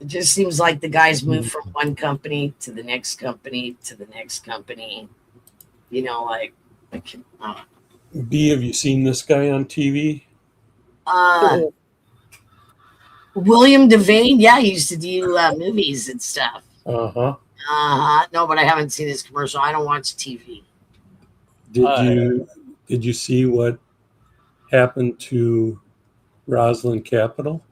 It just seems like the guys move from one company to the next company to the next company. B, have you seen this guy on TV? William Devane, yeah, he used to do movies and stuff. Uh-huh. No, but I haven't seen his commercial. I don't watch TV. Did you see what happened to Roslyn Capital?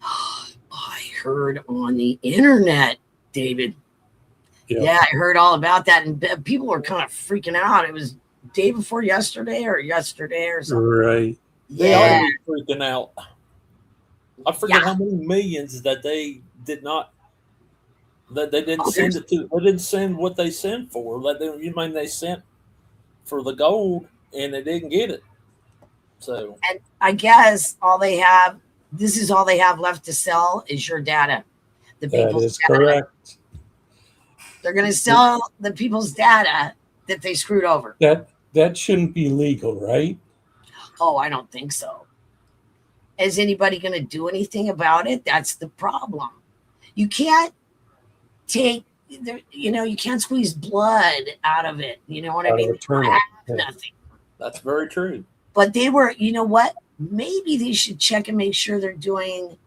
I heard on the internet, David. Yep. Yeah, I heard all about that, and people were kind of freaking out. It was day before yesterday or something. Right. They are freaking out. I forget how many millions that they did not. That they didn't send it to. They didn't send what they sent for. They sent for the gold and they didn't get it. So. And I guess this is all they have left to sell is your data. The people's that is data. Correct. They're going to sell the people's data that they screwed over. That shouldn't be legal, right? Oh, I don't think so. Is anybody going to do anything about it? That's the problem. You can't you can't squeeze blood out of it. You know what I mean? Nothing. That's very true. But they were, you know what? Maybe they should check and make sure they're doing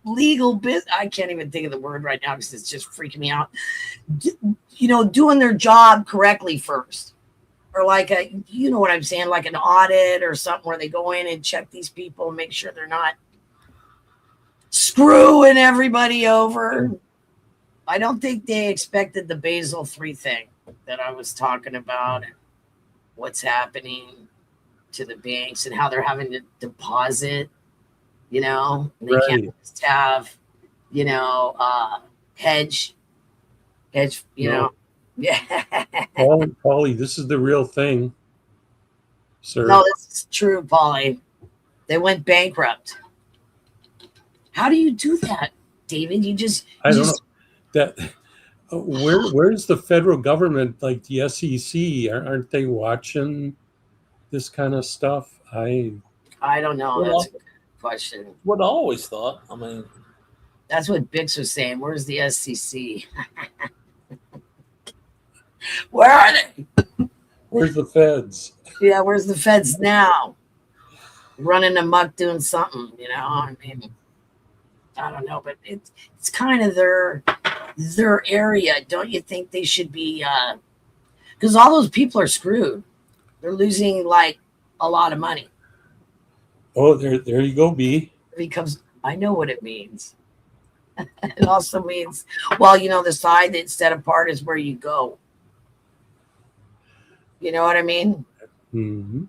legal business. I can't even think of the word right now because it's just freaking me out. Doing their job correctly first. Or like you know what I'm saying, like an audit or something where they go in and check these people and make sure they're not screwing everybody over. I don't think they expected the Basel III thing that I was talking about and what's happening to the banks and how they're having to deposit, and they can't just have, hedge, No. Yeah. Paulie, this is the real thing, sir. No, this is true, Paulie. They went bankrupt. How do you do that, David? I don't know. That where's the federal government, like the SEC? Aren't they watching this kind of stuff? I don't know. That's a good question. What I always thought. I mean, that's what Bix was saying. Where's the SEC? Where are they? Where's the feds? Yeah, where's the feds now? Running amok doing something, I mean, I don't know, but it's kind of their area. Don't you think they should be because all those people are screwed. They're losing like a lot of money. Oh, there you go, B. Because I know what it means. It also means, the side that's set apart is where you go. You know what I mean? Mm-hmm.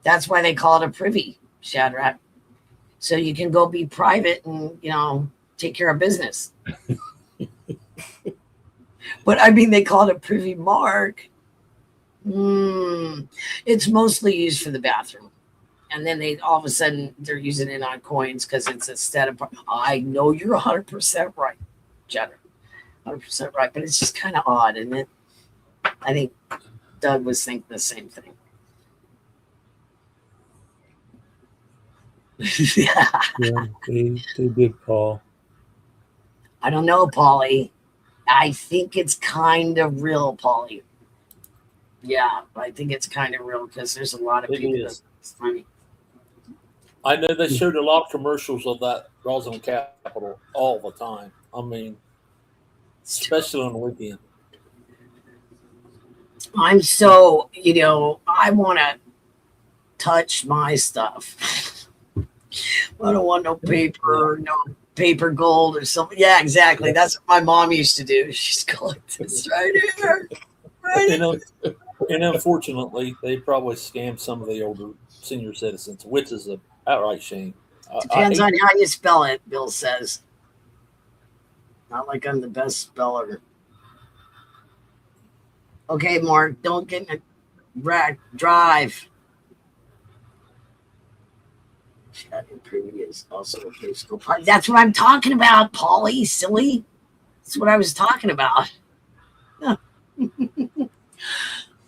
That's why they call it a privy, Shadrach. So you can go be private and, take care of business. But I mean, they call it a privy mark. It's mostly used for the bathroom. And then all of a sudden they're using it on coins because it's a set apart. I know you're 100% right, Shadrach. 100% right. But it's just kind of odd, isn't it? I think Doug was thinking the same thing. Yeah, they did, Paul. I don't know, Paulie. I think it's kind of real, Paulie. Yeah, I think it's kind of real because there's a lot of people that's funny. I know they showed a lot of commercials of that Roslyn Capital all the time. I mean, especially on the weekend. I'm so, I want to touch my stuff. I don't want no paper gold or something. Yeah, exactly. That's what my mom used to do. She's going, this right here. and, un- and unfortunately, they probably scammed some of the older senior citizens, which is a outright shame. I Depends hate on how you spell it, Bill says. Not like I'm the best speller. Okay, Mark, don't get in a drive. Chat in previous, also a musical party. That's what I'm talking about, Paulie, silly. That's what I was talking about.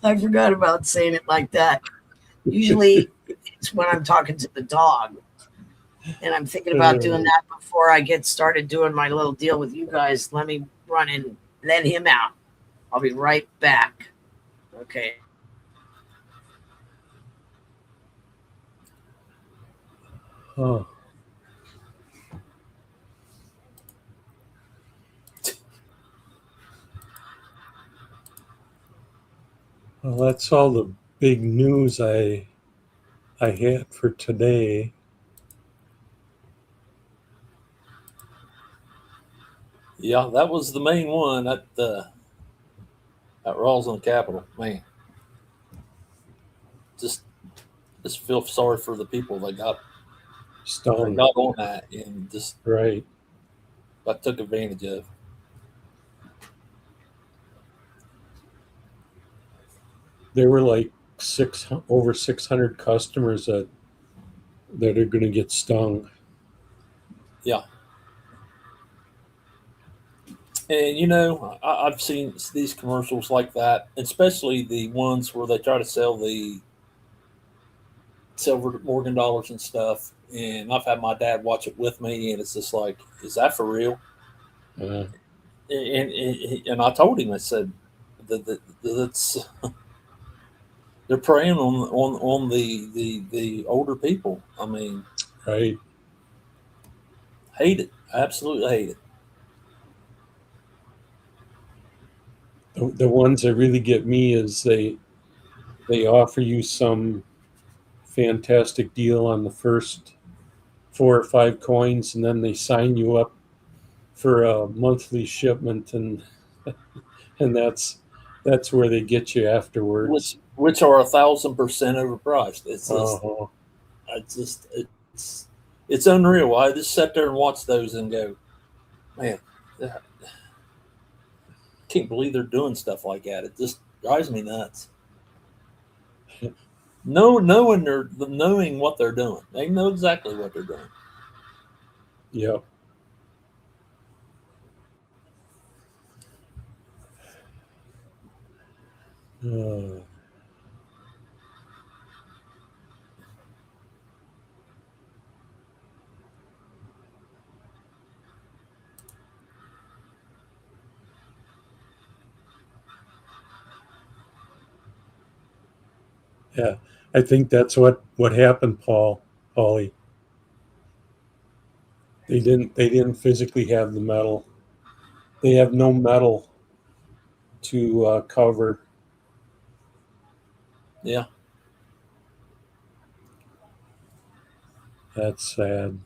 I forgot about saying it like that. Usually it's when I'm talking to the dog. And I'm thinking about doing that before I get started doing my little deal with you guys. Let me run and let him out. I'll be right back. Okay. Oh. Well, that's all the big news I had for today. Yeah, that was the main one at Rawls Capitol. Man, just feel sorry for the people that got Stung. on that and just Right. got took advantage of. There were like over 600 customers that are going to get stung. Yeah, and you know, I've seen these commercials like that, especially the ones where they try to sell the silver Morgan dollars and stuff. And I've had my dad watch it with me, and it's just like, is that for real? Uh, And I told him, I said, that's they're preying on the older people. I mean, right. hate it, absolutely hate it. The ones that really get me is they offer you some fantastic deal on the first 4 or 5 coins, and then they sign you up for a monthly shipment, and that's where they get you afterwards. Which are 1,000% overpriced. It's just, Uh-huh. it's it's unreal. I just sat there and watched those and go, man, I can't believe they're doing stuff like that. It just drives me nuts. Knowing what they're doing, they know exactly what they're doing. Yep. Uh, yeah, I think that's what happened, Paulie. They didn't physically have the metal. They have no metal to cover. Yeah, That's sad.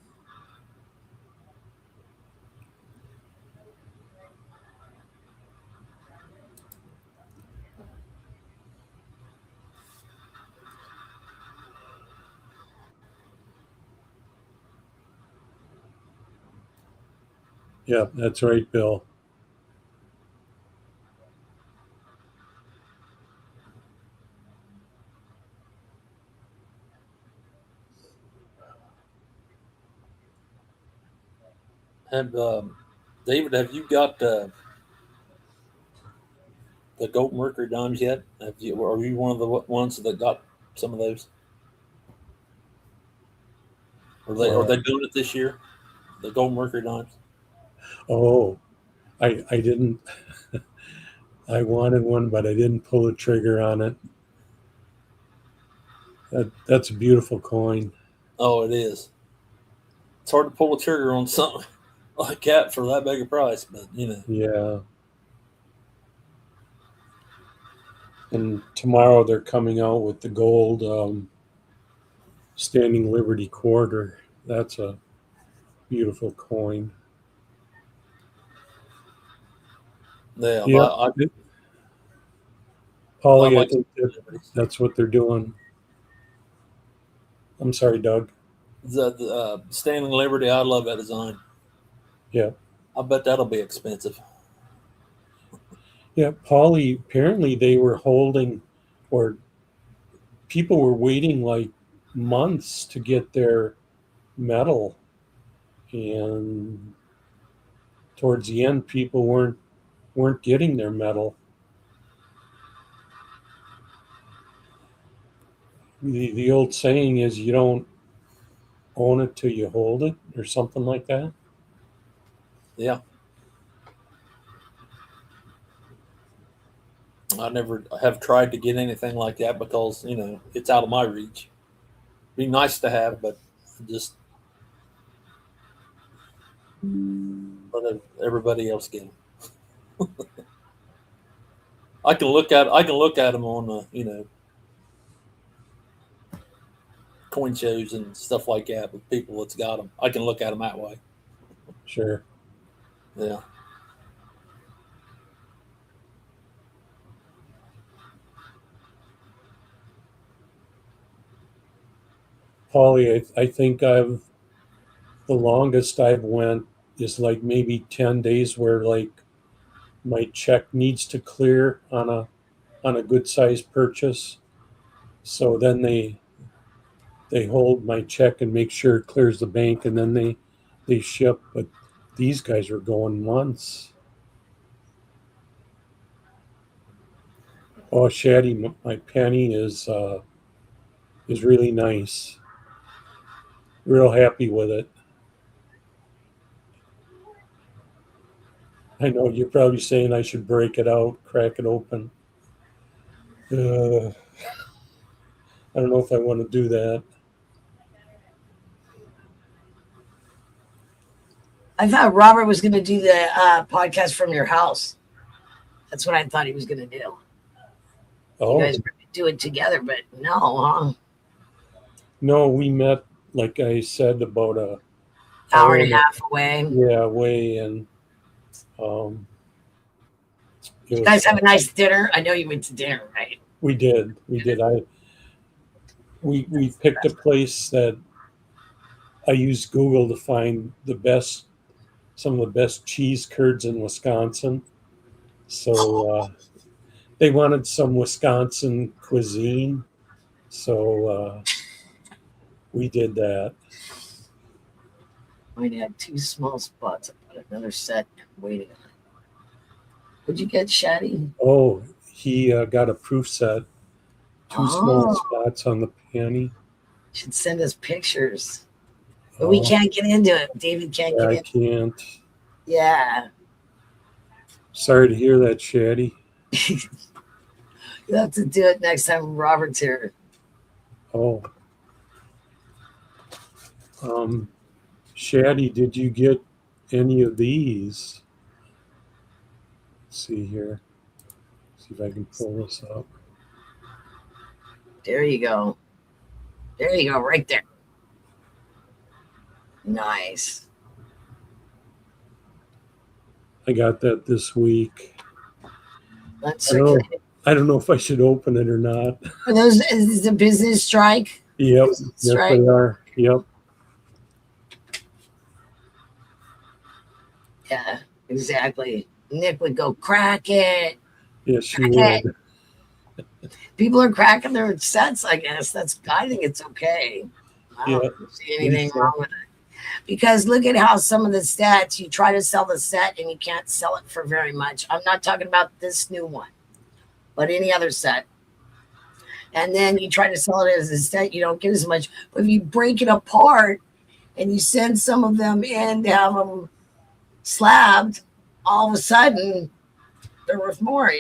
Yeah, that's right, Bill. have David, have you got the gold mercury dimes yet? Are you one of the ones that got some of those? Are Uh, they doing it this year? The gold mercury dimes. oh, I didn't. I wanted one, but I didn't pull the trigger on it. That's a beautiful coin. Oh, it is. It's hard to pull a trigger on something like that for that big a price, but you know. Yeah. And tomorrow they're coming out with the gold Standing Liberty quarter. That's a beautiful coin. Yeah, Yep. Polly, I like think that's what they're doing. I'm sorry, Doug. the Standing Liberty. I love that design. Yeah. I bet that'll be expensive. Yeah, Polly, apparently they were holding, or people were waiting like months to get their medal. And towards the end, people weren't getting their medal. The old saying is you don't own it till you hold it, or something like that. Yeah. I never have tried to get anything like that because it's out of my reach. Be nice to have, but just let everybody else get them. I can look at them on coin shows and stuff like that with people that's got them. I can look at them that way. Sure. Yeah. Polly, I think the longest I've went is like maybe 10 days where like my check needs to clear on a good sized purchase. So then they hold my check and make sure it clears the bank, and then they ship. But these guys are going months. Oh, Shaddy, my penny is really nice. Real happy with it. I know you're probably saying I should break it out, crack it open. I don't know if I want to do that. I thought Robert was going to do the podcast from your house. That's what I thought he was going to do. You Oh, guys were going to do it together, but no, huh? no, we met, like I said, about a Hour and a half away. Yeah, away, and um, You guys have a nice dinner. I know you went to dinner, right? We did. We picked a place that I used Google to find some of the best cheese curds in Wisconsin. So they wanted some Wisconsin cuisine, so we did that. Might have 2 small spots. I put another set waiting on it. What'd you get, Shaddy? Oh, he got a proof set. 2 small spots on the penny. Should send us pictures. But we can't get into it. David can't get in. I can't. Yeah. Sorry to hear that, Shaddy. You'll have to do it next time Robert's here. Oh. Shaddy, did you get any of these? Let's see here. See if I can pull this up. There you go. There you go, right there. Nice. I got that this week. Let's I don't know if I should open it or not. Are those is the business strike? Yep, Business yes strike? they are. Yep. Yeah, exactly. Nick would go crack it. Yes, she Crack would. People are cracking their sets, I guess. I think it's okay. I don't see anything wrong with it. Because look at how some of the stats, you try to sell the set and you can't sell it for very much. I'm not talking about this new one, but any other set. And then you try to sell it as a set, you don't get as much. But if you break it apart and you send some of them in to have them slabbed, all of a sudden they're worth more,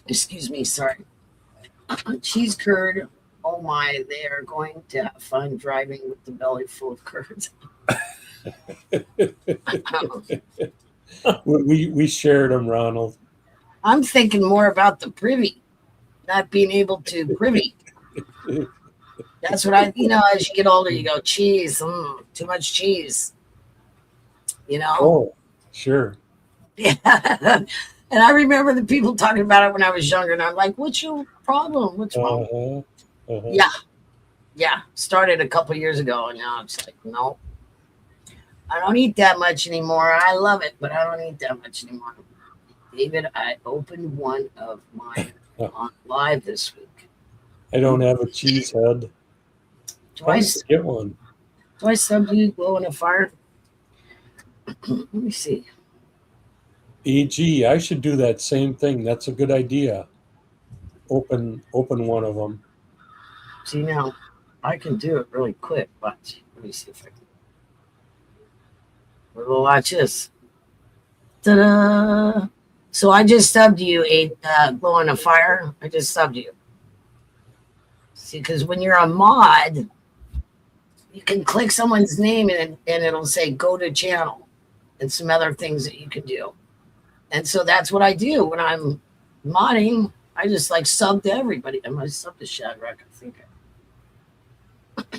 Excuse me, sorry. Cheese curd. Oh my, they are going to have fun driving with the belly full of curds. We shared them, Ronald. I'm thinking more about the privy, not being able to privy. That's what as you get older, you go, cheese, too much cheese. Oh, sure. Yeah. And I remember the people talking about it when I was younger, and I'm like, "What's your problem? What's wrong?" Yeah, yeah. Started a couple years ago, and now it's like, no, I don't eat that much anymore. I love it, but I don't eat that much anymore. David, I opened one of mine on live this week. I don't have a cheese head. Do I Get one. do I sub you glow in a fire? Let me see. EG, I should do that same thing. That's a good idea. Open one of them. See now, I can do it really quick. Watch. Let me see if I can. We'll watch this. Ta-da! So I just subbed you a glow in a fire. I just subbed you. See, because when you're a mod, you can click someone's name and it'll say go to channel and some other things that you can do. And so that's what I do when I'm modding. I just like sub to everybody. I might sub to Shadrach, I think.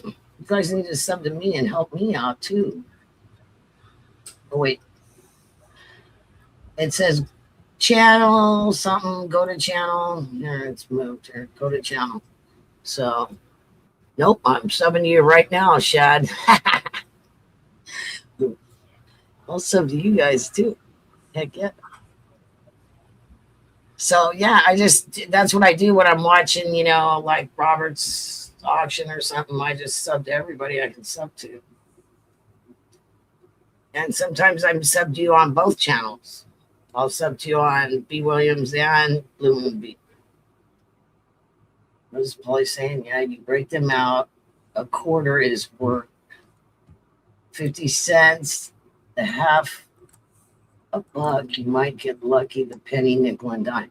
You guys need to sub to me and help me out too. Oh, wait. It says channel something, go to channel. Yeah, it's moved here. Go to channel. So, nope, I'm subbing to you right now, Shad. I'll sub to you guys too. Heck yeah. So, yeah, that's what I do when I'm watching, like Robert's auction or something. I just sub to everybody I can sub to. And sometimes I'm sub to you on both channels. I'll sub to you on B. Williams and Blue Moon B. I was probably saying, yeah, you break them out. A quarter is worth 50 cents. The half, a buck. You might get lucky. The penny, nickel, and dime.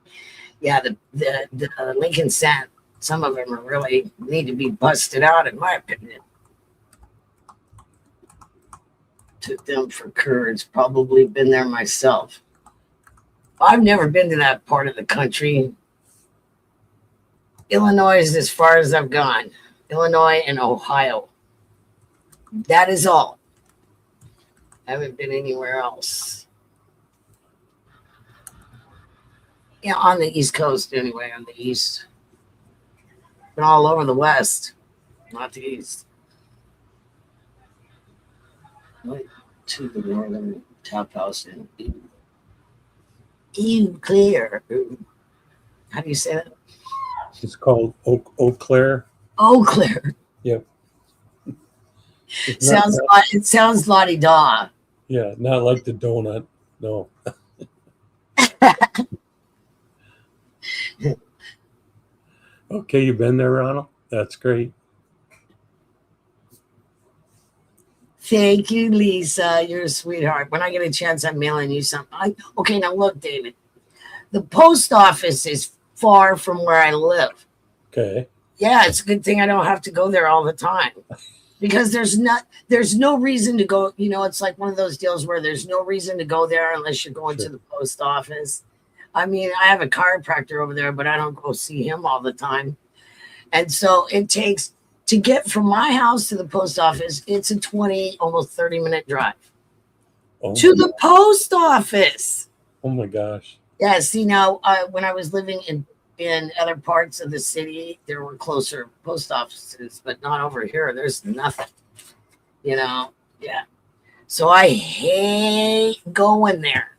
Yeah, the Lincoln cent. Some of them are really need to be busted out, in my opinion. Took them for curds. Probably been there myself. I've never been to that part of the country. Illinois is as far as I've gone. Illinois and Ohio. That is all. I haven't been anywhere else. Yeah, on the East Coast anyway, on the East. Been all over the West, not the East. Went to the Northern Tap House in Eau Claire. How do you say that? It's called Eau Claire. Eau Claire. Yep. It sounds la-di-da. Yeah, not like the donut. No. Okay, you been there, Ronald? That's great. Thank you, Lisa. You're a sweetheart. When I get a chance, I'm mailing you something. Okay, now look, David. The post office is far from where I live. Okay. Yeah, it's a good thing I don't have to go there all the time. Because there's no reason to go, it's like one of those deals where there's no reason to go there unless you're going to the post office. I mean, I have a chiropractor over there, but I don't go see him all the time. And so it takes to get from my house to the post office, it's a 20, almost 30-minute drive to the post office. Oh my gosh. Yeah, see now, when I was living in other parts of the city, there were closer post offices, but not over here. There's nothing, Yeah. So I hate going there.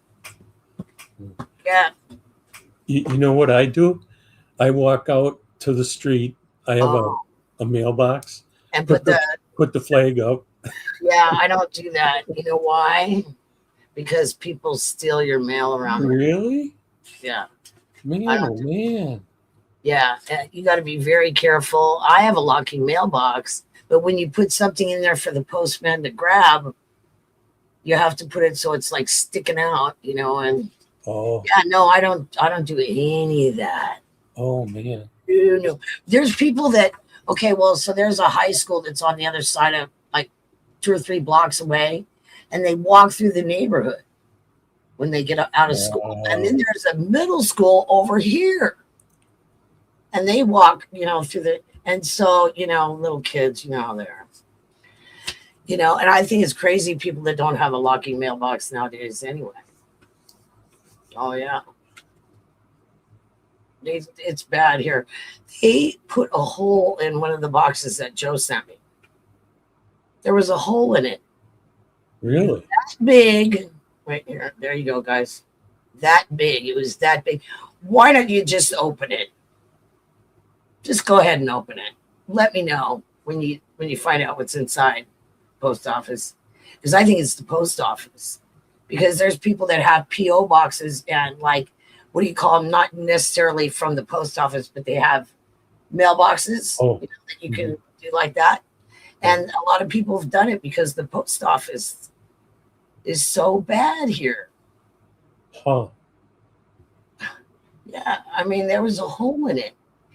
Yeah. You know what I do? I walk out to the street. I have a mailbox. And put the flag up. Yeah, I don't do that. You know why? Because people steal your mail around. Really? Yeah. Man. Yeah, you got to be very careful. I have a locking mailbox, but when you put something in there for the postman to grab, you have to put it so it's like sticking out, and yeah, no, I don't do any of that. Oh man. No. There's people that so there's a high school that's on the other side of like 2 or 3 blocks away, and they walk through the neighborhood when they get out of school. And then there's a middle school over here. And they walk, through and so, little kids, how they are. And I think it's crazy people that don't have a locking mailbox nowadays anyway. Oh, yeah. It's bad here. They put a hole in one of the boxes that Joe sent me. There was a hole in it. Really? That big. Right here. There you go, guys. That big. It was that big. Why don't you just open it? Just go ahead and open it. Let me know when you find out what's inside post office. Because I think it's the post office. Because there's people that have PO boxes and like, what do you call them? Not necessarily from the post office, but they have mailboxes that you can do like that. And a lot of people have done it because the post office is so bad here. Huh. Yeah, I mean, there was a hole in it.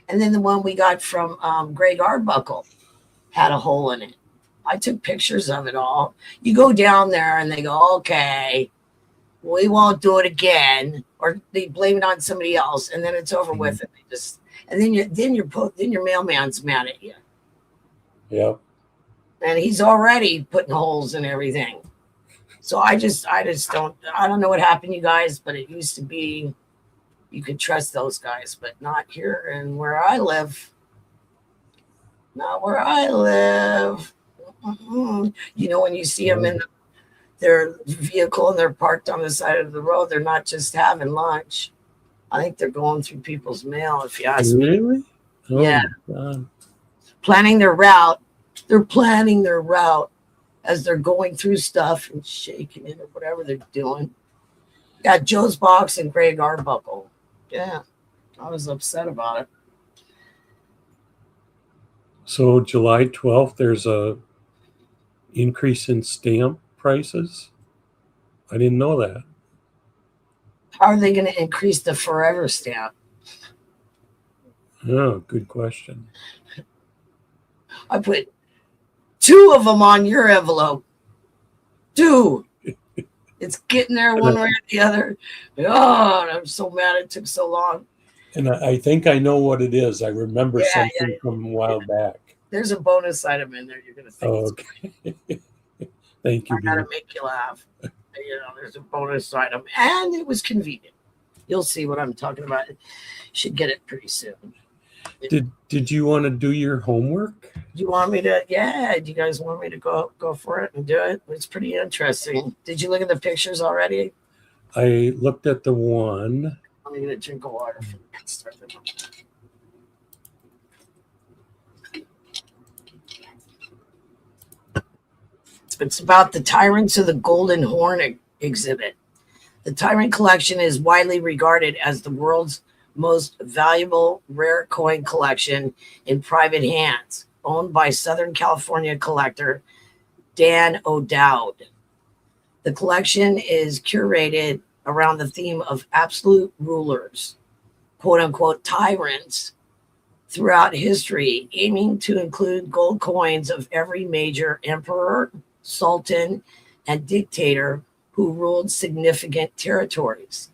And then the one we got from Greg Arbuckle had a hole in it. I took pictures of it all. You go down there and they go, okay, we won't do it again. Or they blame it on somebody else, and then it's over with. And they just, and then your mailman's mad at you. Yep. And he's already putting holes in everything. So I just don't know what happened, you guys, but it used to be you could trust those guys, but not here and where I live. Not where I live. You know, when you see them in their vehicle and they're parked on the side of the road, they're not just having lunch. I think they're going through people's mail, if you ask me. Really? Oh, yeah. God. Planning their route. They're planning their route as they're going through stuff and shaking it or whatever they're doing. Got Joe's Box and Greg Arbuckle. Yeah, I was upset about it. So July 12th, there's a increase in stamp prices? I didn't know that. How are they going to increase the forever stamp? Oh, good question. I put 2 of them on your envelope. 2. It's getting there one way or the other. Oh, I'm so mad it took so long. And I think I know what it is. I remember something from a while back. There's a bonus item in there. You're going to think okay. Thank you. I got to make you laugh. You know, there's a bonus item. And it was convenient. You'll see what I'm talking about. Should get it pretty soon. Did you want to do your homework? Do you want me to? Yeah. Do you guys want me to go for it and do it? It's pretty interesting. Did you look at the pictures already? I looked at the one. I'm going to drink of water. It's about the Tyrants of the Golden Horn exhibit. The Tyrant collection is widely regarded as the world's most valuable rare coin collection in private hands, owned by Southern California collector Dan O'Dowd. The collection is curated around the theme of absolute rulers, quote unquote tyrants, throughout history, aiming to include gold coins of every major emperor, sultan, and dictator who ruled significant territories.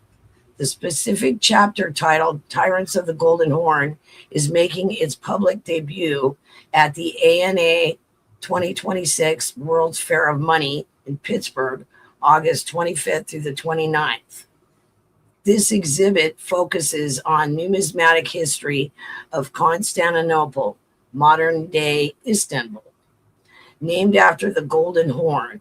The specific chapter titled Tyrants of the Golden Horn is making its public debut at the ANA 2026 World's Fair of Money in Pittsburgh, August 25th through the 29th. This exhibit focuses on numismatic history of Constantinople, modern-day Istanbul. Named after the Golden Horn,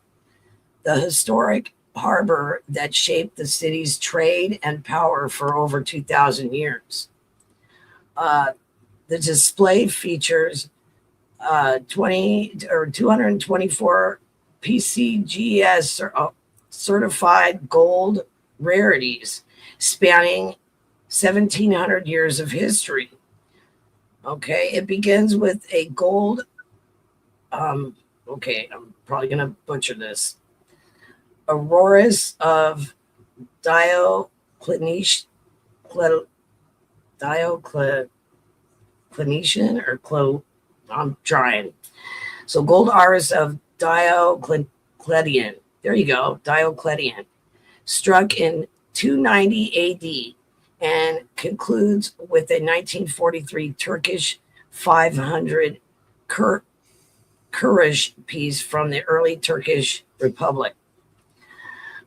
the historic harbor that shaped the city's trade and power for over 2,000 years. The display features 224 PCGS certified gold rarities spanning 1,700 years of history. Okay, it begins with a gold. Okay, I'm probably going to butcher this. Auroras of Diocletian or I'm trying. So gold Auroras of Diocletian. There you go, Diocletian. Struck in 290 AD and concludes with a 1943 Turkish 500 Kurush piece from the early Turkish Republic.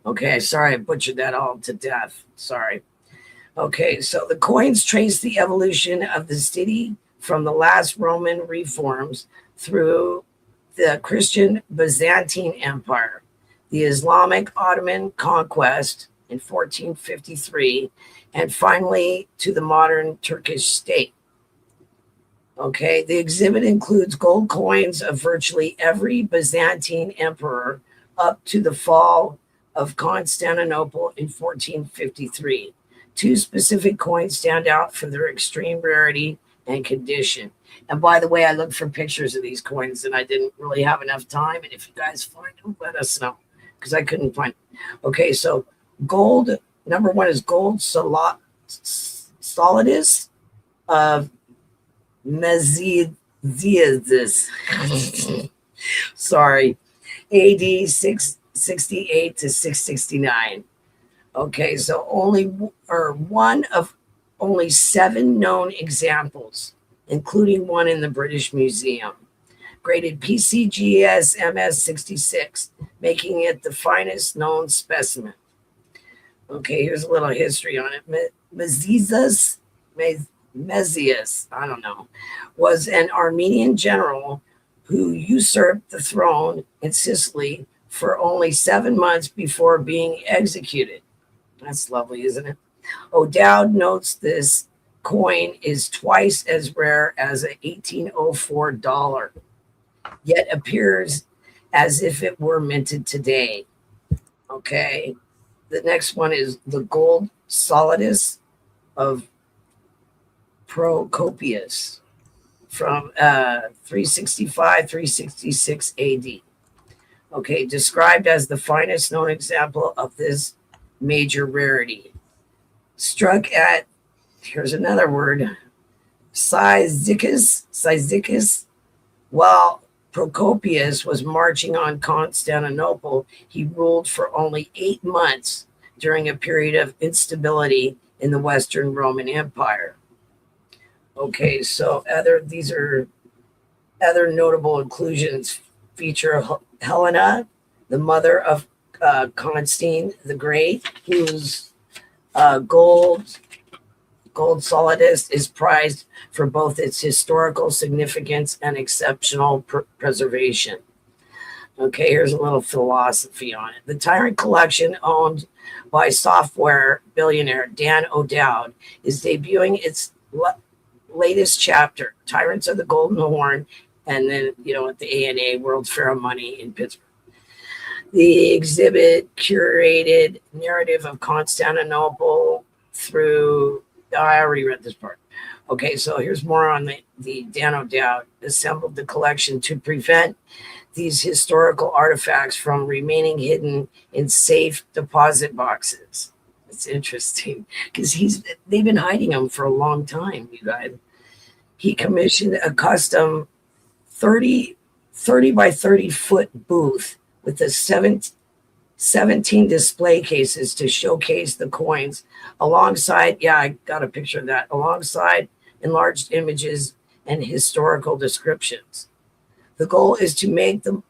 Okay, sorry, I butchered that all to death. Sorry. Okay, so the coins trace the evolution of the city from the last Roman reforms through the Christian Byzantine Empire, the Islamic Ottoman conquest in 1453, and finally to the modern Turkish state. Okay, the exhibit includes gold coins of virtually every Byzantine emperor up to the fall of Constantinople in 1453. Two specific coins stand out for their extreme rarity and condition. And by the way, I looked for pictures of these coins and I didn't really have enough time. And if you guys find them, let us know because I couldn't find them. Okay, so gold, number one is gold solidus of Meziades. Sorry, AD 668 to 669. Okay, so one of only 7 known examples, including one in the British Museum, graded PCGS MS 66, making it the finest known specimen. Okay, here's a little history on it. Mezias, I don't know, was an Armenian general who usurped the throne in Sicily for only 7 months before being executed. That's lovely, isn't it? O'Dowd notes this coin is twice as rare as an 1804 dollar, yet appears as if it were minted today. Okay. The next one is the gold solidus of Procopius from 365, 366 AD. Okay, described as the finest known example of this major rarity. Struck at, here's another word, Cyzicus. While Procopius was marching on Constantinople, he ruled for only 8 months during a period of instability in the Western Roman Empire. Okay, so these are other notable inclusions feature Helena, the mother of Constantine the Great, whose gold solidus is prized for both its historical significance and exceptional preservation. Okay, here's a little philosophy on it. The Tyrant Collection, owned by software billionaire Dan O'Dowd, is debuting its latest chapter, Tyrants of the Golden Horn, and then, at the ANA World Fair of Money in Pittsburgh. The exhibit curated narrative of Constantinople through, I already read this part. Okay, so here's more on the Dan O'Dowd assembled the collection to prevent these historical artifacts from remaining hidden in safe deposit boxes. It's interesting because they've been hiding them for a long time, you guys. He commissioned a custom 30 by 30 foot booth with the 17 display cases to showcase the coins alongside, I got a picture of that, alongside enlarged images and historical descriptions. The goal is to make the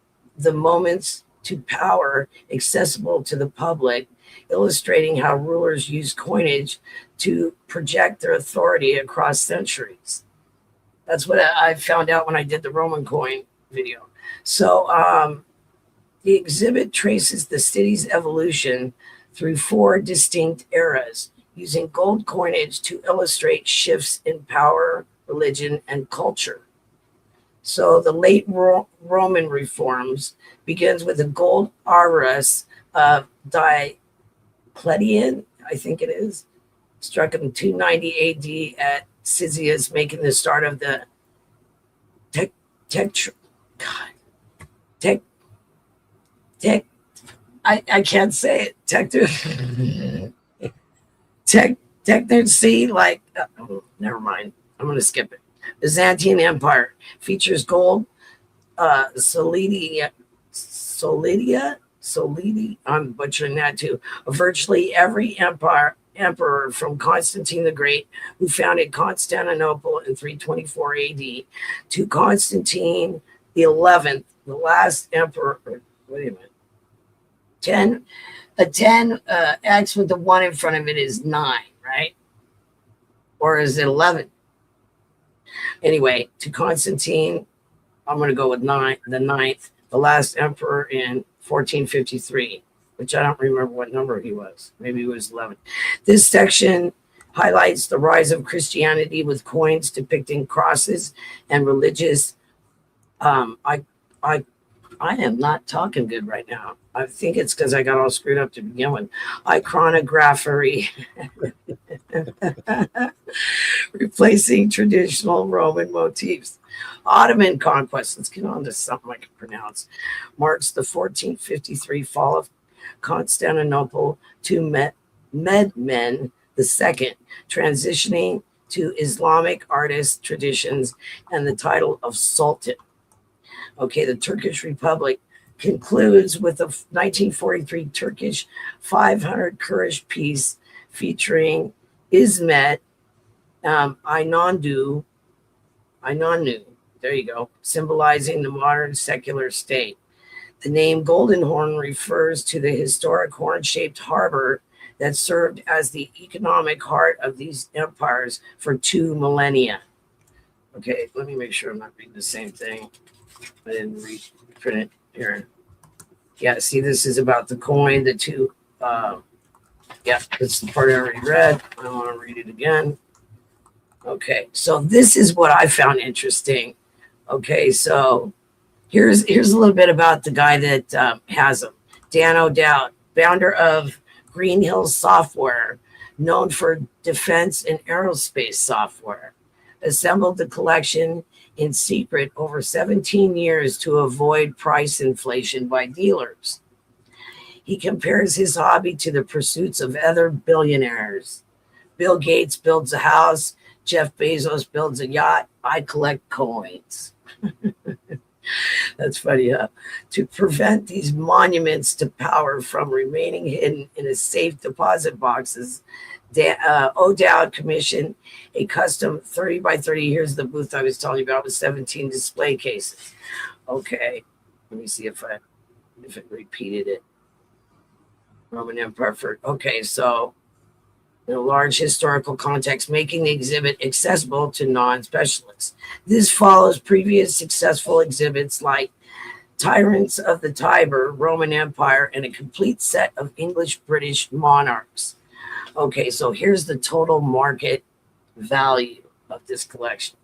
moments to power accessible to the public, illustrating how rulers use coinage to project their authority across centuries. That's what I found out when I did the Roman coin video. So the exhibit traces the city's evolution through 4 distinct eras, using gold coinage to illustrate shifts in power, religion, and culture. So the late Roman reforms begins with a gold aurus of Diocletian, I think it is, struck in 290 AD at Cyzicus, making the start of the I can't say it. Never mind. I'm going to skip it. Byzantine Empire features gold, solidia, I'm butchering that too, of virtually every emperor from Constantine the Great, who founded Constantinople in 324 AD, to Constantine the 11th, the last emperor. Wait a minute. 10 X with the 1 in front of it is 9, right? or is it 11? Anyway, to Constantine, I'm going to go with the ninth, the last emperor in 1453, which I don't remember what number he was. Maybe he was 11. This section highlights the rise of Christianity with coins depicting crosses and religious. I am not talking good right now. I think it's because I got all screwed up to begin with. Iconography, replacing traditional Roman motifs. Ottoman conquest, let's get on to something I can pronounce, marks the 1453 fall of Constantinople to Mehmed II, transitioning to Islamic artist traditions and the title of Sultan. Okay, the Turkish Republic concludes with a 1943 Turkish 500 Kurdish piece featuring İsmet İnönü, there you go, symbolizing the modern secular state. The name Golden Horn refers to the historic horn-shaped harbor that served as the economic heart of these empires for 2 millennia. Okay, let me make sure I'm not reading the same thing. I didn't print it here. Yeah, see, this is about the coin, the two. Yeah, it's the part I already read. I don't want to read it again. Okay, so this is what I found interesting. Okay, so here's a little bit about the guy that has them. Dan O'Dowd, founder of Green Hills Software, known for defense and aerospace software, assembled the collection in secret over 17 years to avoid price inflation by dealers. He compares his hobby to the pursuits of other billionaires. Bill Gates builds a house, Jeff Bezos builds a yacht, I collect coins. That's funny, huh? To prevent these monuments to power from remaining hidden in a safe deposit boxes, O'Dowd commissioned a custom 30 by 30. Here's the booth I was telling you about with 17 display cases. Okay, let me see if it repeated it. Roman Empire for, okay, so in a large historical context, making the exhibit accessible to non-specialists. This follows previous successful exhibits like Tyrants of the Tiber, Roman Empire, and a complete set of English-British monarchs. Okay, so here's the total market value of this collection.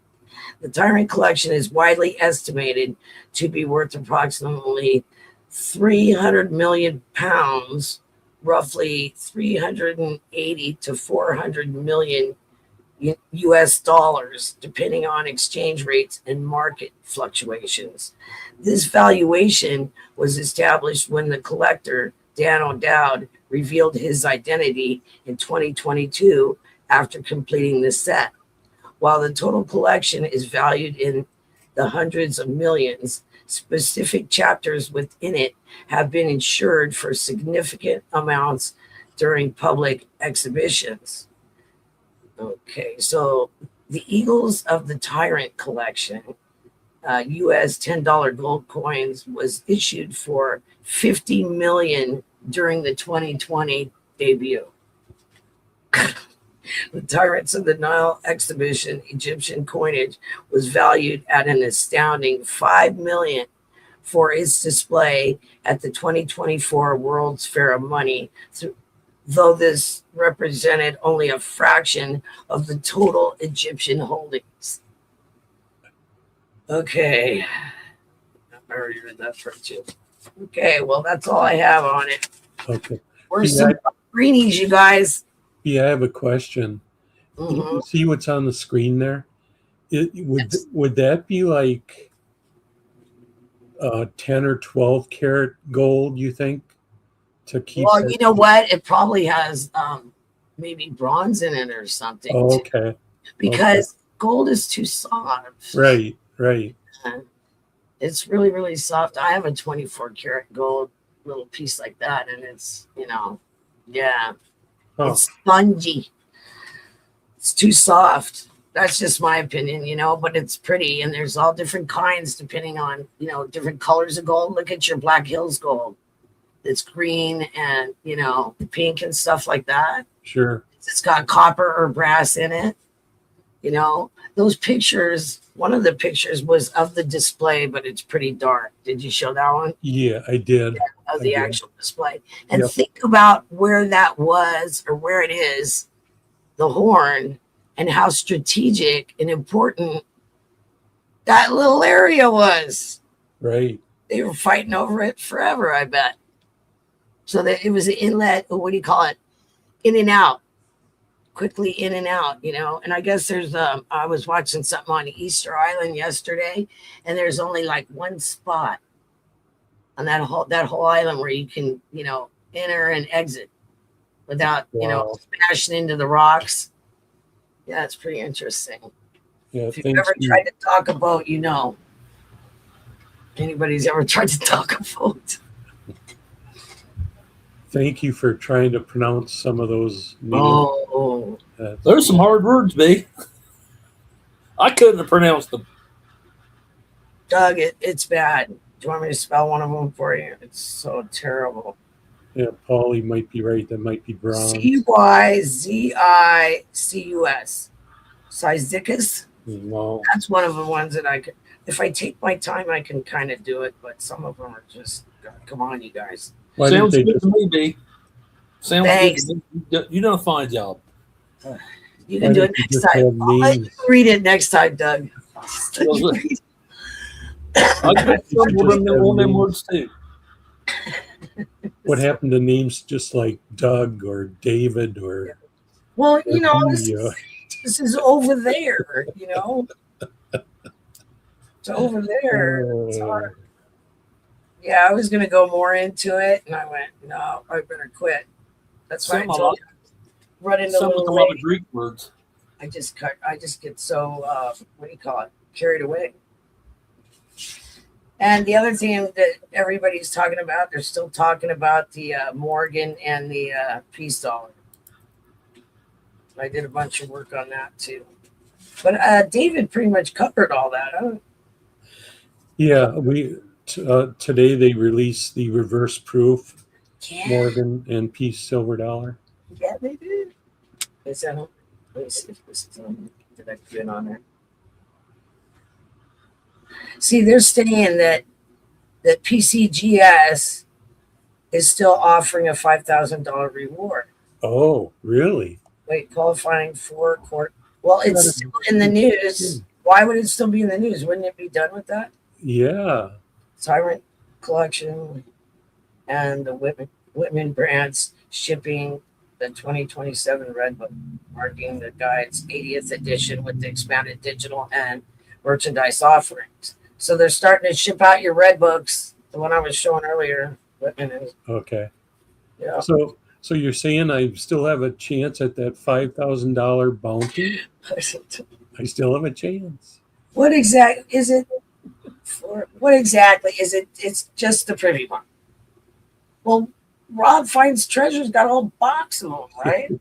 The Tyrant collection is widely estimated to be worth approximately 300 million pounds, roughly 380 to 400 million US dollars, depending on exchange rates and market fluctuations. This valuation was established when the collector, Dan O'Dowd, revealed his identity in 2022 after completing the set. While the total collection is valued in the hundreds of millions, specific chapters within it have been insured for significant amounts during public exhibitions. Okay, so the Eagles of the Tyrant collection, US $10 gold coins, was issued for 50 million during the 2020 debut. The Tyrants of the Nile exhibition Egyptian coinage was valued at an astounding 5 million for its display at the 2024 World's Fair of Money, though this represented only a fraction of the total Egyptian holdings. Okay, I already read that part too. Okay, well, that's all I have on it. Okay. Where's some greenies, you guys? Yeah, I have a question. You see what's on the screen there? Would that be like 10 or 12 karat gold, you think, to keep? Well, you know what? It probably has maybe bronze in it or something. Oh, okay. Because gold is too soft. Right. It's really, really soft. I have a 24 karat gold little piece like that, and it's, yeah. Oh. It's spongy. It's too soft. That's just my opinion, but it's pretty. And there's all different kinds depending on, different colors of gold. Look at your Black Hills gold. It's green and, pink and stuff like that. Sure. It's got copper or brass in it. You know, those pictures, one of the pictures was of the display, but it's pretty dark. Did you show that one? Yeah, I did. Of I the did. actual display. And Yep. think about where that was or where it is, the horn, and how strategic and important that little area was. Right. They were fighting over it forever, I bet. So that it was an inlet, or what do you call it? In and out, quickly in and out, you know. And I guess there's I was watching something on Easter Island yesterday, and there's only like one spot on that whole island where you can, you know, enter and exit without, you know, Wow. smashing into the rocks. Yeah, it's pretty interesting. Yeah, If you've thanks ever to tried to talk a boat, you know. Anybody's ever tried to talk a boat? thank you for trying to pronounce some of those names. Oh, There's some hard words, B. I couldn't have pronounced them. Doug, it's bad. Do you want me to spell one of them for you? It's so terrible. Yeah, Paulie might be right. That might be bronze. Cyzicus. Cyzicus. No. That's one of the ones that I could. If I take my time, I can kind of do it. But some of them are just, come on, you guys. Why didn't Sounds they good just, to me, B. Sounds Thanks. good to me. You done a fine job. You why can do it didn't you next just time. have I'll let names? you read it next time, Doug. Let you Well, read it. I get You should some just have on them names. words too. What happened to names just like Doug or David or Well, you know, he, this is over there, you know. It's over there. It's hard. Yeah, I was gonna go more into it, and I went, no, I better quit. That's why I Some I told like. you, run into Some of little them are the lady. Greek words. I just get so what do you call it? Carried away. And the other thing that everybody's talking about, they're still talking about the Morgan and the peace dollar. I did a bunch of work on that too. But David pretty much covered all that. Huh? Yeah, today they released the reverse proof Yeah, Morgan and Peace silver dollar. yeah, they did. Is that on? Let me see if this is on. Did I put it on there? See, they're saying that PCGS is still offering a $5,000 reward. Oh, really? Wait, qualifying for court. Well, it's still in the news. Why would it still be in the news? Wouldn't it be done with that? Yeah. Tyrant Collection and the Whitman brands shipping the 2027 Red Book, marking the guide's 80th edition with the expanded digital and merchandise offerings. So they're starting to ship out your Red Books, the one I was showing earlier. Whitman is, Okay. yeah. So you're saying I still have a chance at that $5,000 bounty? I still have a chance. What exactly is it? What exactly is it? It's just the privy one. Well, Rob finds treasures, got a whole box of them, right?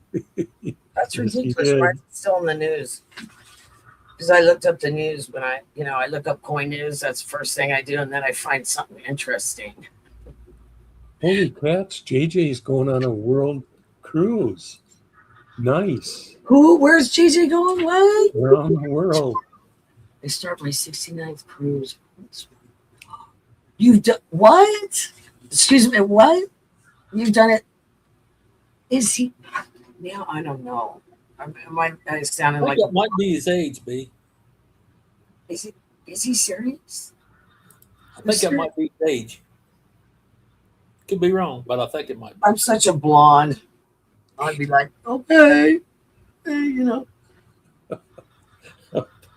That's Yes, he ridiculous. did. Why is it still in the news? Because I looked up the news when I look up coin news. That's the first thing I do, and then I find something interesting. Holy cats, JJ's going on a world cruise. Nice. Who? Where's JJ going? What? Around the world. I start my 69th cruise. You've done what? Excuse me, what? You've done it? Is he? Now I don't know. I sounded I like. think that might be his age, B. Is he serious? I think that might be his age. Could be wrong, but I think it might be. I'm such a blonde. I'd be like, okay, hey, you know.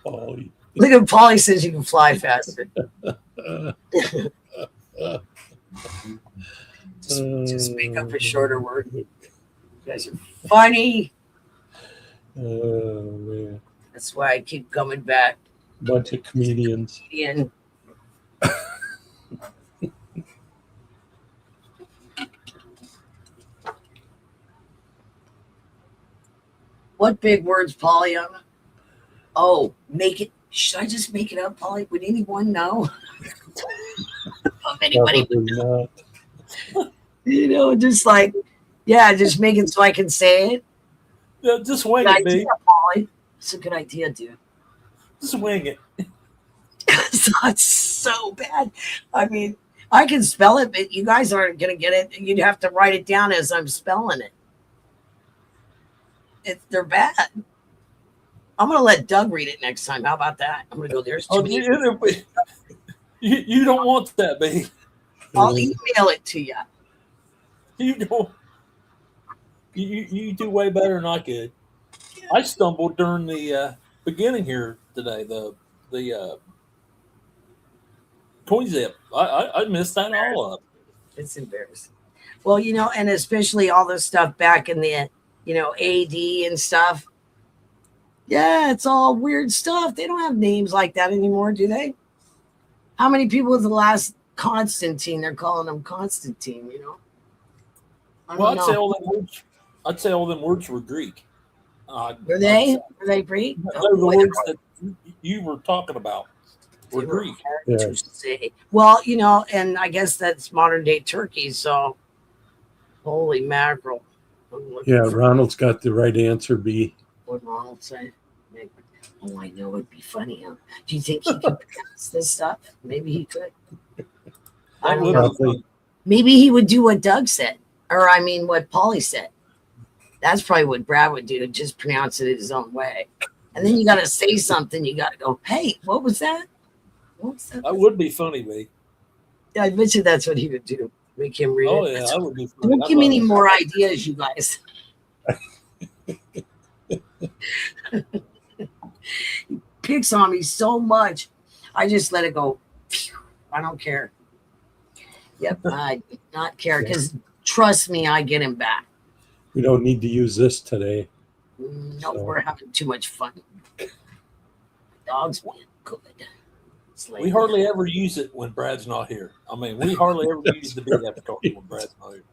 Paulie. Look at Paulie says you can fly faster. Just make up a shorter word. You guys are funny. Oh, man. That's why I keep coming back. Bunch of comedians. Ian. What big words, Paulie? Oh, make it. Should I just make it up, Paulie? Would anyone know? If anybody, Probably not. you know, just like, yeah, just make it so I can say it. Yeah, just wing Good it, B. idea, Paulie. It's a good idea, dude. Swing it. It's not so bad. I mean, I can spell it, but you guys aren't going to get it. You'd have to write it down as I'm spelling it. They're bad. I'm going to let Doug read it next time. How about that? I'm going to go, there's too many. You don't want that, baby. I'll email it to you. You don't. You do way better than I could. I stumbled during the beginning here today. The coin zip. I missed that all up. It's embarrassing. Well, and especially all this stuff back in the, AD and stuff. Yeah, it's all weird stuff. They don't have names like that anymore, do they? How many people with the last Constantine? They're calling them Constantine. I'd say all them words were Greek. Were they? Were they Greek? The words that you were talking about were Greek. Yeah. Well, and I guess that's modern day Turkey. So, holy mackerel! Yeah, Ronald's got the right answer. B. What Ronald say? Oh, I know it'd be funny. Huh? Do you think he could pronounce this stuff? Maybe he could. I don't know. Maybe he would do what Doug said, or what Paulie said. That's probably what Brad would do. Just pronounce it his own way. And then you got to say something. You got to go, hey, what was that? What was that? That would be funny, mate. Yeah, I bet you that's what he would do. Make him read it. Oh, yeah, that would be funny. Don't give me any more ideas, you guys. He picks on me so much. I just let it go. I don't care. Yep, I do not care because trust me, I get him back. We don't need to use this today. No, we're having too much fun. Dogs went good. We hardly ever use it when Brad's not here. We hardly ever use the big aftertalk when Brad's not here.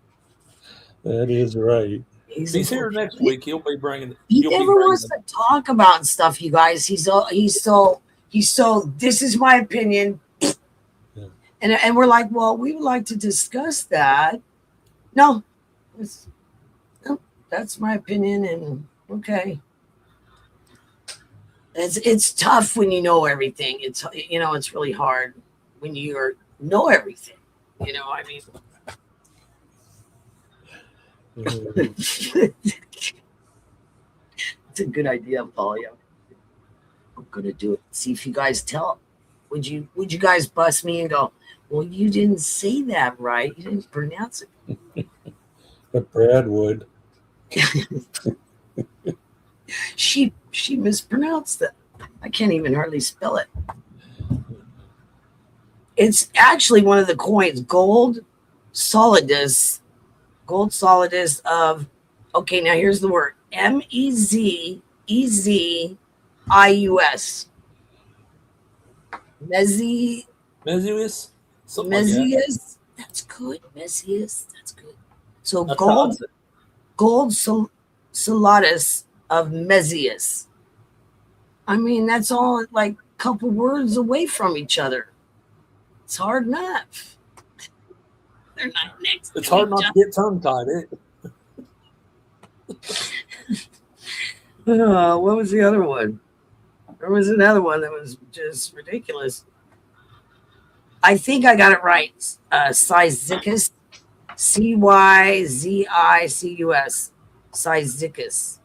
That is right. He's here next week. He'll be bringing. He never wants to talk about stuff, you guys. He's so. This is my opinion, yeah. and we're like, well, we would like to discuss that. No, that's my opinion, and okay. It's tough when you know everything. It's it's really hard when you know everything. It's a good idea, Paul. Yeah. I'm gonna do it. See if you guys tell. Would you guys bust me and go, well, you didn't say that right. You didn't pronounce it. But Brad would. She mispronounced it. I can't even hardly spell it. It's actually one of the coins, gold solidus of, okay, now here's the word, Mezeus. Mezeus? Mezeus? That's good. Mezeus, that's good. So gold solidus of Mezeus. That's all like a couple words away from each other. It's hard enough. They're not next. It's hard not to get tongue tied. What was the other one? There was another one that was just ridiculous. I think I got it right. Cyzicus. Cyzicus. Cyzicus.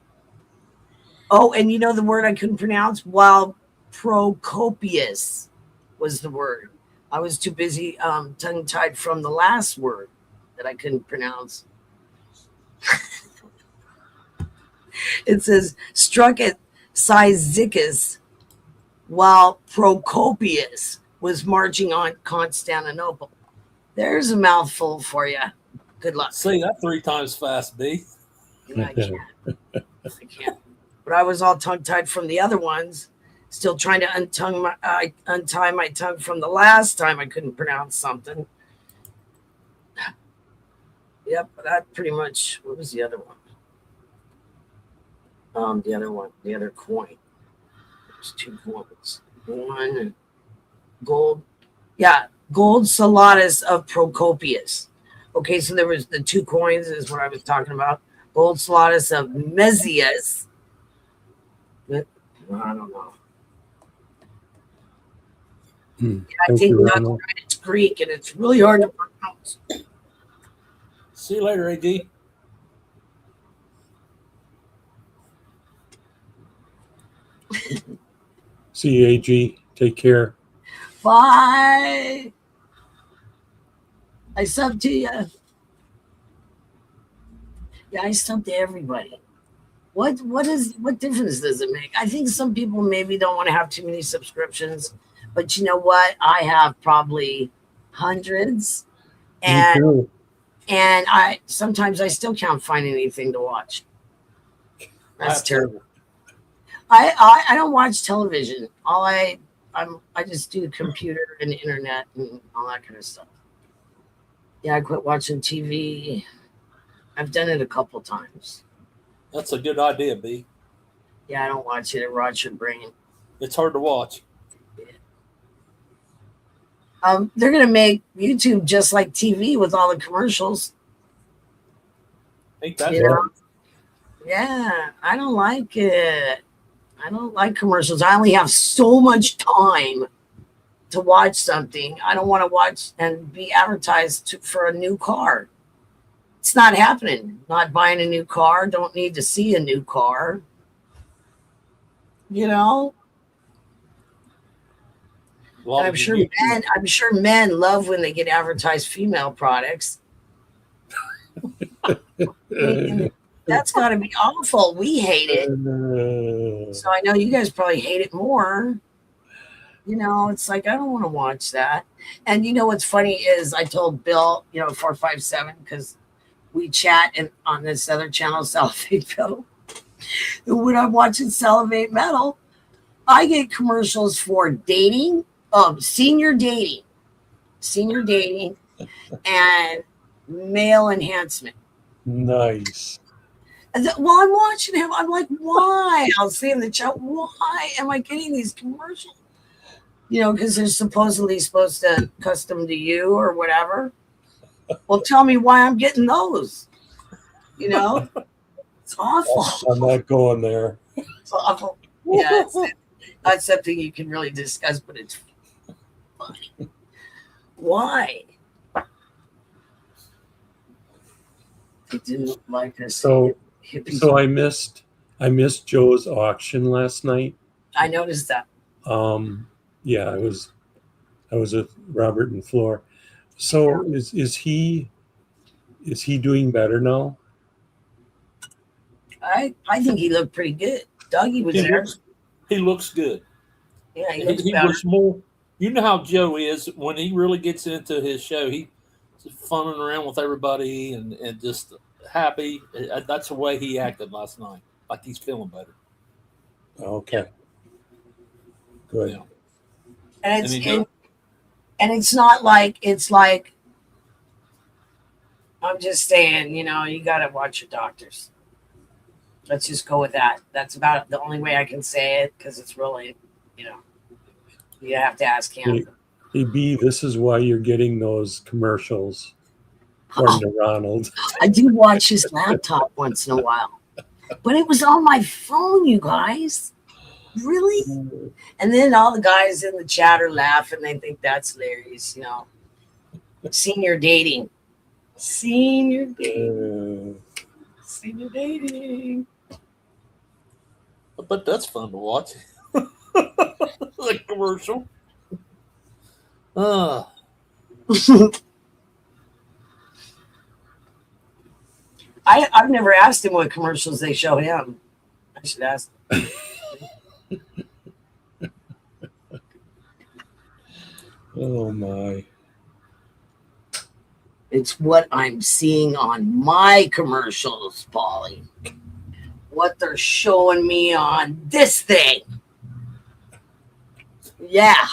Oh, and the word I couldn't pronounce? While Procopius was the word. I was too busy tongue-tied from the last word that I couldn't pronounce. It says, struck at Cyzicus while Procopius was marching on Constantinople. There's a mouthful for you. Good luck. Say that 3 times fast, B. I can't. But I was all tongue-tied from the other ones. Still trying to untie my tongue from the last time I couldn't pronounce something. Yep, that pretty much. What was the other one? The other coin. There's 2 coins. One gold. Yeah, gold solidus of Procopius. Okay, so there was the 2 coins is what I was talking about. Gold solidus of Mezeus. I don't know. Hmm. I Thank think you, that's Ronald. right. It's Greek and it's really hard to pronounce. See you later, AD. See you, AG. Take care. Bye. I sub to you. Yeah, I sub to everybody. What difference does it make? I think some people maybe don't want to have too many subscriptions, but you know what? I have probably hundreds, Me and too. I sometimes I still can't find anything to watch. I That's have terrible. several. I don't watch television. I just do computer and internet and all that kind of stuff. Yeah, I quit watching TV. I've done it a couple times. That's a good idea, B. Yeah, I don't watch it. It rots your brain. It's hard to watch. They're gonna make YouTube just like TV with all the commercials. Ain't that You know? fun? Yeah, I don't like it. I don't like commercials. I only have so much time to watch something. I don't want to watch and be advertised for a new car. It's not happening. Not buying a new car. Don't need to see a new car. You know, A lot and of the YouTube- I'm sure men love when they get advertised female products. I mean, that's got to be awful. We hate it. So I know you guys probably hate it more. You know, it's like I don't want to watch that. And you know what's funny is I told Bill, 457, because we chat on this other channel, Salivate Metal. When I'm watching Salivate Metal, I get commercials for dating, senior dating, and male enhancement. Nice. While I'm watching him, I'm like, why? I'll say in the chat, why am I getting these commercials? Because they're supposedly supposed to custom to you or whatever. Well, tell me why I'm getting those. It's awful. I'm not going there. It's awful. Yeah, it's not something you can really discuss, but it's funny. Why? They didn't like us. So hippies. I missed Joe's auction last night. I noticed that. Yeah, I was with Robert and Floor. So is he doing better now? I think he looked pretty good. Dougie was there. He looks good. Yeah, he He better. looks more. You know how Joe is when he really gets into his show. He's funning around with everybody and just happy. That's the way he acted last night. Like he's feeling better. Okay. Good. Yeah. And it's not like it's like I'm just saying, you got to watch your doctors. Let's just go with that. That's about the only way I can say it because it's really, you have to ask him. Hey, B, this is why you're getting those commercials, according to Ronald. I do watch his laptop once in a while, but it was on my phone, you guys. Really? And then all the guys in the chat are laughing. They think that's hilarious, Senior dating. Senior dating. But that's fun to watch. The commercial. I've never asked him what commercials they show him. I should ask him. Oh my. It's what I'm seeing on my commercials, Polly. What they're showing me on this thing. Yeah.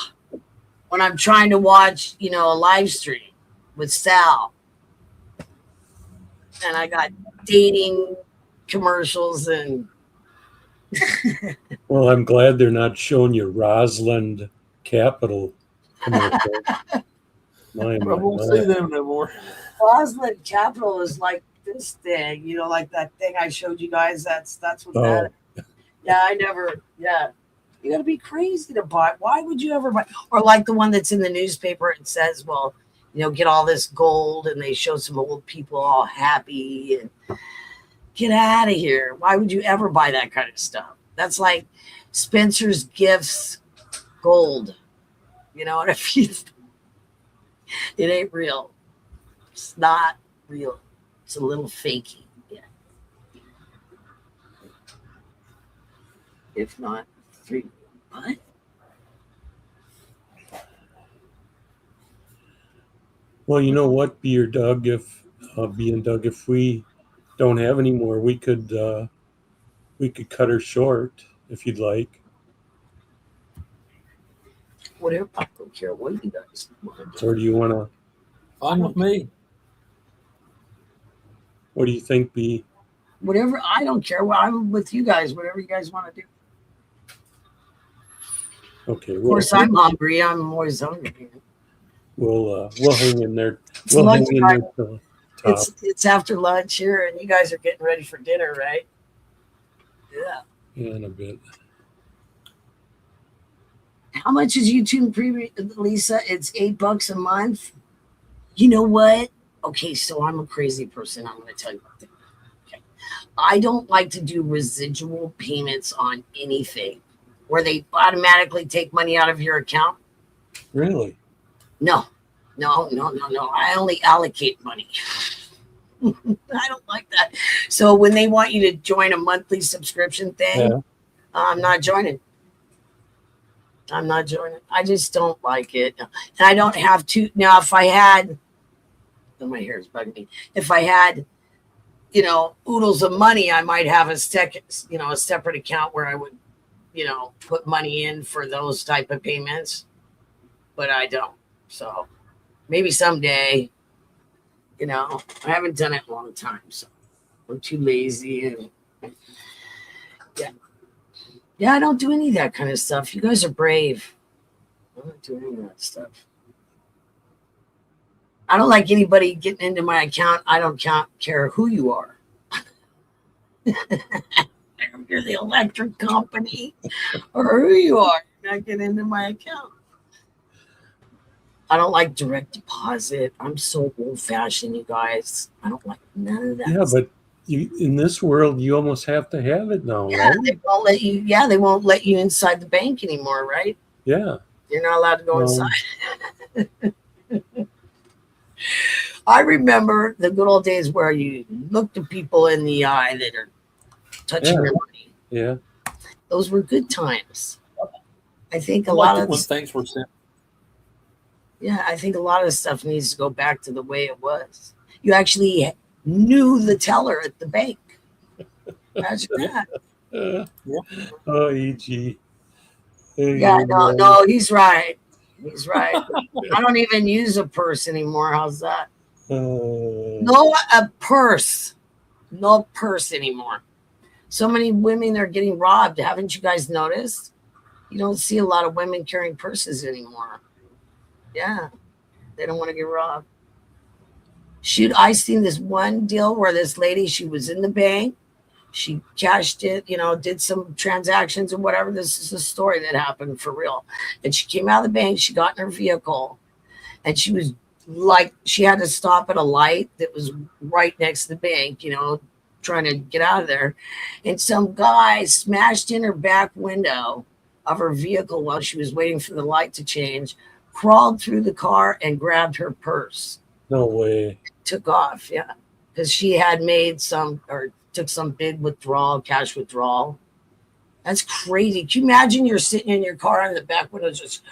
When I'm trying to watch, a live stream with Sal. And I got dating commercials and Well, I'm glad they're not showing you Rosalind Capital commercials. I won't see them no more. Rosalind Capital is like this thing, like that thing I showed you guys. That's what that is. Yeah, You got to be crazy to buy. Why would you ever buy? Or like the one that's in the newspaper, it says, well, get all this gold, and they show some old people all happy. And get out of here. Why would you ever buy that kind of stuff? That's like Spencer's Gifts gold. You know what I mean? It ain't real. It's not real. It's a little fakey. Yeah. If not, 3. What? Well, you know what, B or Doug, if B and Doug, if we don't have any more, we could cut her short if you'd like. Whatever. I don't care what you guys want to do. Or do you want to? Fine with me. What do you think, B? Whatever. I don't care. Well, I'm with you guys. Whatever you guys want to do. Okay. Of course, I'm hungry. I'm always hungry. We'll hang in there. It's We'll hang lunch in time. there till top. It's after lunch here, and you guys are getting ready for dinner, right? Yeah. Yeah, in a bit. How much is YouTube Premium, Lisa? It's $8 a month. You know what? Okay, so I'm a crazy person. I'm going to tell you one thing. Okay. I don't like to do residual payments on anything where they automatically take money out of your account. Really? No. I only allocate money. I don't like that. So when they want you to join a monthly subscription thing, Yeah. I'm not joining. I just don't like it. And I don't have to. Now, if I had, oh, my hair is bugging me. If I had, oodles of money, I might have a separate account where I would, put money in for those type of payments. But I don't. So maybe someday, I haven't done it in a long time. So I'm too lazy. And yeah. Yeah, I don't do any of that kind of stuff. You guys are brave. I don't do any of that stuff. I don't like anybody getting into my account. I don't care who you are. If you're the electric company or who you are, you're not getting into my account. I don't like direct deposit. I'm so old-fashioned, you guys. I don't like none of that. Yeah, but in this world, you almost have to have it now, Yeah, right? they won't let you. Yeah, they won't let you inside the bank anymore, right? Yeah. You're not allowed to go inside. I remember the good old days where you look to people in the eye that are touching your money. Yeah. Those were good times. I think I a lot liked it of when things were simple. Yeah, I think a lot of stuff needs to go back to the way it was. You actually knew the teller at the bank. Imagine that. Oh, E.G. Yeah, no, he's right. He's right. I don't even use a purse anymore. How's that? No purse anymore. So many women are getting robbed. Haven't you guys noticed? You don't see a lot of women carrying purses anymore. Yeah, they don't want to get robbed. Shoot, I seen this one deal where this lady, she was in the bank. She cashed it, did some transactions or whatever. This is a story that happened for real. And she came out of the bank. She got in her vehicle, and she was like, she had to stop at a light that was right next to the bank, trying to get out of there. And some guy smashed in her back window of her vehicle while she was waiting for the light to change, crawled through the car and grabbed her purse. No way. Took off, yeah. Because she had made took some big cash withdrawal. That's crazy. Can you imagine you're sitting in your car and the back window just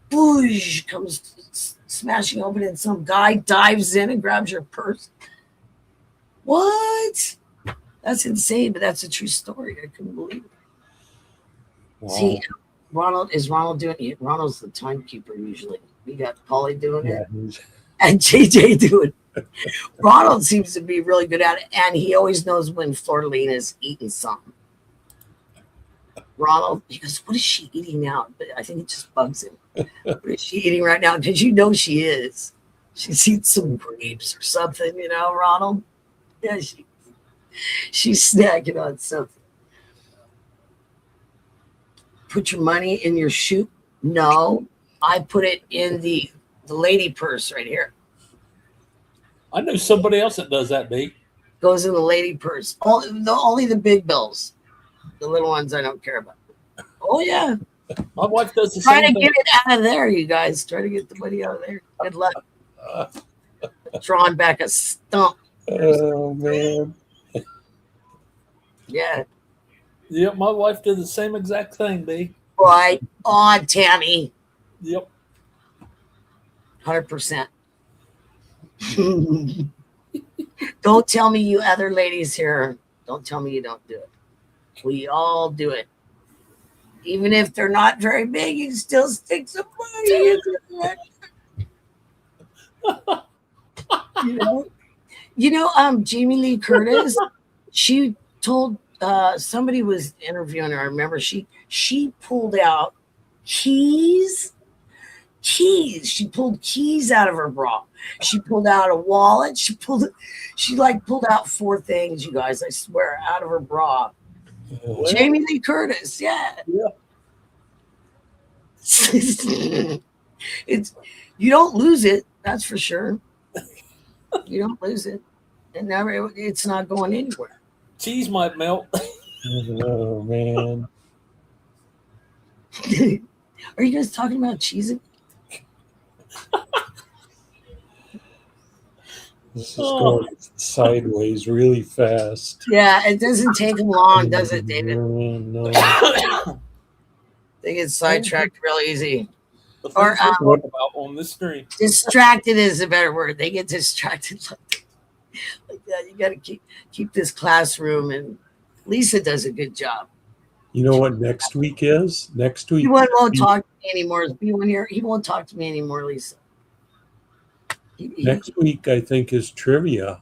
boosh comes smashing open and some guy dives in and grabs your purse? What? That's insane, but that's a true story. I couldn't believe it. Wow. See, is Ronald doing it? Ronald's the timekeeper usually. We got Polly doing it and JJ doing it. Ronald seems to be really good at it, and he always knows when Flordelina is eating something. Ronald, he goes, what is she eating now? But I think it just bugs him. What is she eating right now? Because she is. She's eating some grapes or something, Ronald? Yeah, she's snacking on something. put your money in your shoe? No, I put it in the lady purse right here. I know somebody else that does that, B. Goes in the lady purse. Only the big bills. The little ones I don't care about. Oh yeah. My wife does the Try same to thing. get it out of there, you guys. Try to get the money out of there. Good luck. Drawing back a stump. Oh man. Yeah. Yep, my wife did the same exact thing, B. Right on, Tammy. Yep. 100%. Don't tell me you other ladies here. Don't tell me you don't do it. We all do it. Even if they're not very big, you can still stick some money in there. Jamie Lee Curtis, she told somebody was interviewing her. I remember she pulled out keys. She pulled keys out of her bra. She pulled out a wallet. She pulled out 4 things, you guys, I swear, out of her bra. Well, Jamie Lee Curtis, yeah. It's you don't lose it, that's for sure. You don't lose it. And never it's not going anywhere. cheese might melt. Oh man. Are you guys talking about cheesing? This is going sideways really fast. Yeah, it doesn't take them long, does it, David? No. They get sidetracked real easy. The Or, things we talk about on this stream. Distracted is a better word. They get distracted like that. You got to keep this classroom, and Lisa does a good job. You know what next week is? Next week. He won't talk to me anymore. He won't talk to me anymore, Lisa. Next week, I think, is trivia.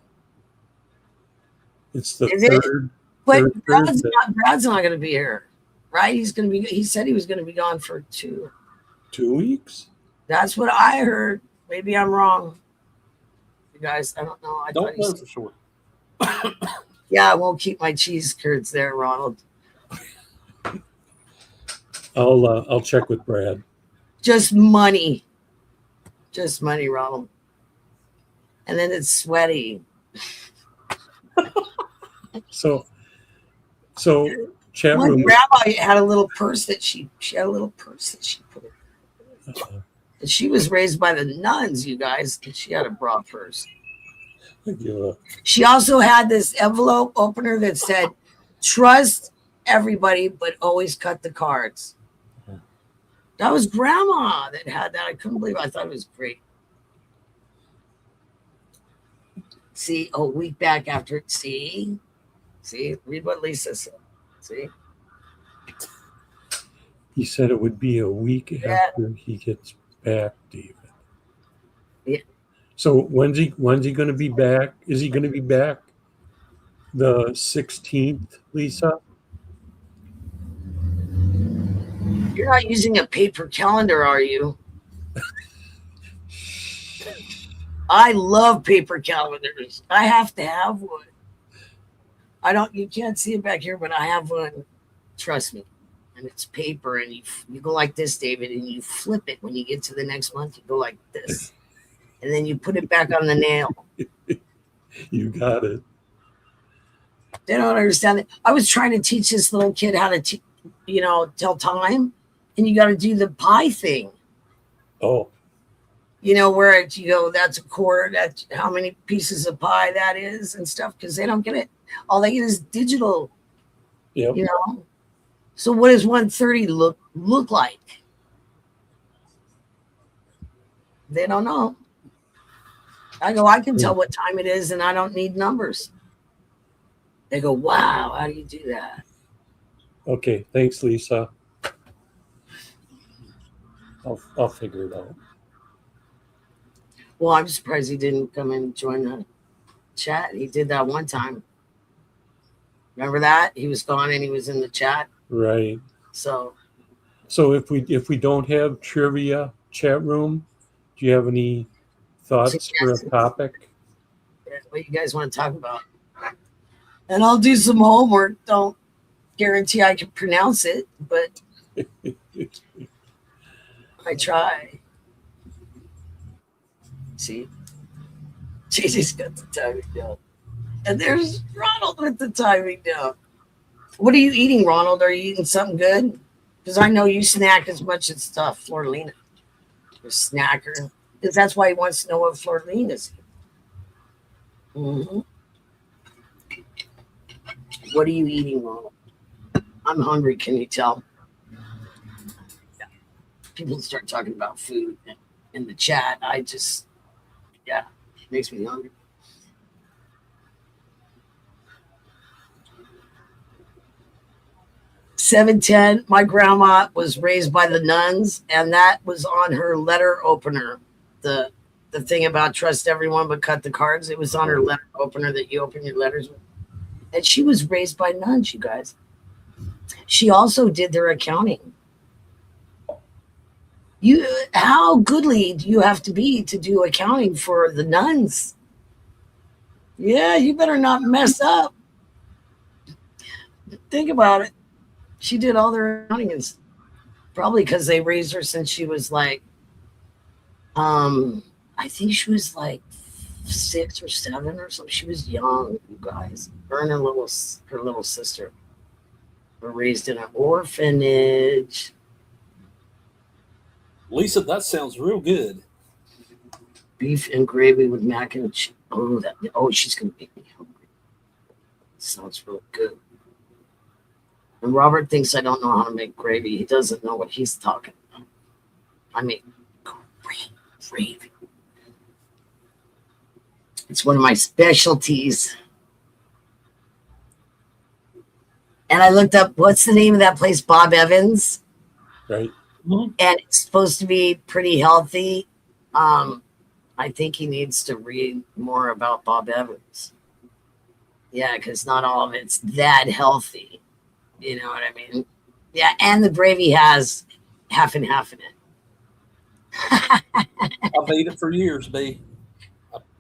It's the Is it? third. But third Thursday. Brad's not going to be here, right? He said he was going to be gone for 2. 2 weeks? That's what I heard. Maybe I'm wrong. You guys, I don't know. I Don't know thought for sure. yeah, I won't keep my cheese curds there, Ronald. I'll check with Brad. Just money, Ronald. And then it's sweaty. So chat My room. grandma had a little purse that she had a little purse that she put in. And she was raised by the nuns, you guys. And she had a bra purse. She also had this envelope opener that said, "Trust everybody, but always cut the cards." That was grandma that had that. I couldn't believe it. I thought it was great. See, a week back after. See, read what Lisa said. See. He said it would be a week after he gets back, David. Yeah. So when's he going to be back? Is he going to be back the 16th, Lisa? You're not using a paper calendar, are you? I love paper calendars. I have to have one. You can't see it back here, but I have one. Trust me. And it's paper, and you go like this, David, and you flip it when you get to the next month. You go like this, and then you put it back on the nail. You got it. They don't understand it. I was trying to teach this little kid how to, tell time, and you got to do the pie thing. Oh. Where you go, that's a quarter, that's how many pieces of pie that is and stuff, because they don't get it. All they get is digital. Yep. So what does 130 look like? They don't know. I go, I can tell what time it is, and I don't need numbers. They go, wow, how do you do that? Okay, thanks, Lisa. I'll figure it out. Well, I'm surprised he didn't come and join the chat. He did that one time. Remember that? He was gone and he was in the chat. Right. So if we don't have trivia chat room, do you have any thoughts for a topic? What you guys want to talk about? And I'll do some homework. Don't guarantee I can pronounce it, but I try. See, she just got the timing down. And there's Ronald with the timing down. What are you eating, Ronald? Are you eating something good? Because I know you snack as much as stuff, Floralina. You're a snacker. Because that's why he wants to know what Floralina is. Mm-hmm. What are you eating, Ronald? I'm hungry, can you tell? Yeah. People start talking about food in the chat. It makes me hungry. 710. My grandma was raised by the nuns, and that was on her letter opener. The thing about trust everyone but cut the cards. It was on her letter opener that you open your letters with. And she was raised by nuns, you guys. She also did their accounting. How goodly do you have to be to do accounting for the nuns? Yeah, you better not mess up. Think about it. She did all their accounting, and probably because they raised her since she was like, I think she was like 6 or 7 or something. She was young, you guys. Her and her little sister were raised in an orphanage. Lisa, that sounds real good. Beef and gravy with mac and cheese. She's gonna make me hungry. Sounds real good. And Robert thinks I don't know how to make gravy. He doesn't know what he's talking about. I make great gravy. It's one of my specialties. And I looked up, what's the name of that place? Bob Evans. Right. And it's supposed to be pretty healthy. I think he needs to read more about Bob Evans. Yeah, because not all of it's that healthy. You know what I mean? Yeah, and the gravy has half and half in it. I've ate it for years, B.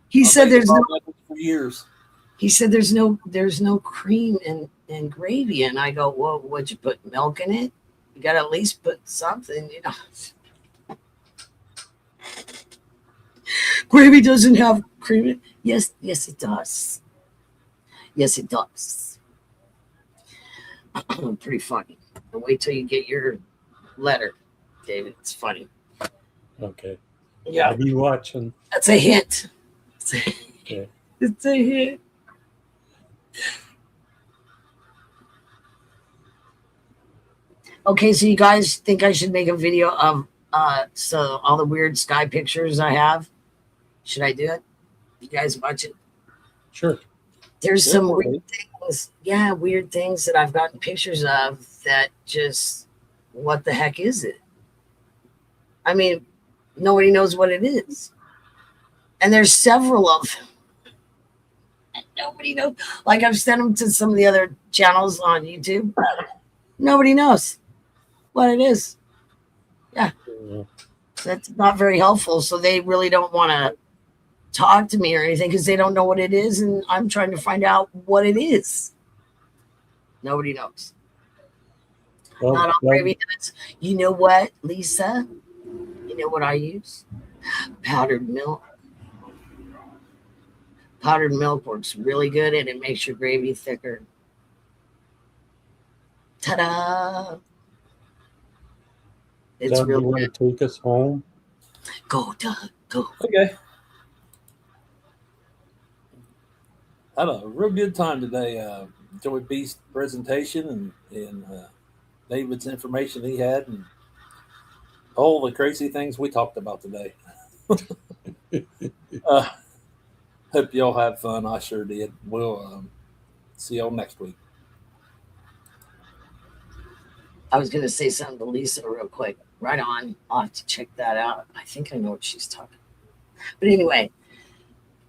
He said there's no for years. He said there's no cream in gravy, and I go, well, would you put milk in it? You got to at least put something, you know. Gravy doesn't have cream in it. Yes, it does. Yes, it does. Pretty funny. And wait till you get your letter, David. It's funny. Okay. Yeah. I'll be watching. That's a hint. Okay. It's a hint. Okay, so you guys think I should make a video of so all the weird sky pictures I have? Should I do it? You guys watch it? Sure. There's some weird things. Yeah, weird things that I've gotten pictures of that just, what the heck is it? I mean, nobody knows what it is. And there's several of them. And nobody knows. Like, I've sent them to some of the other channels on YouTube. Nobody knows what it is. Yeah. So that's not very helpful. So they really don't want to talk to me or anything because they don't know what it is. And I'm trying to find out what it is. Nobody knows. Well, Not all gravy does. You know what, Lisa? You know what I use? Powdered milk. Powdered milk works really good and it makes your gravy thicker. Ta-da! It's Doug, real you want good. to take us home? Go, Doug, go. Okay. Had a real good time today. Enjoyed B's presentation and David's information he had and all the crazy things we talked about today. Hope y'all have fun. I sure did. We'll see y'all next week. I was going to say something to Lisa real quick. Right on. I'll have to check that out. I think I know what she's talking about. But anyway,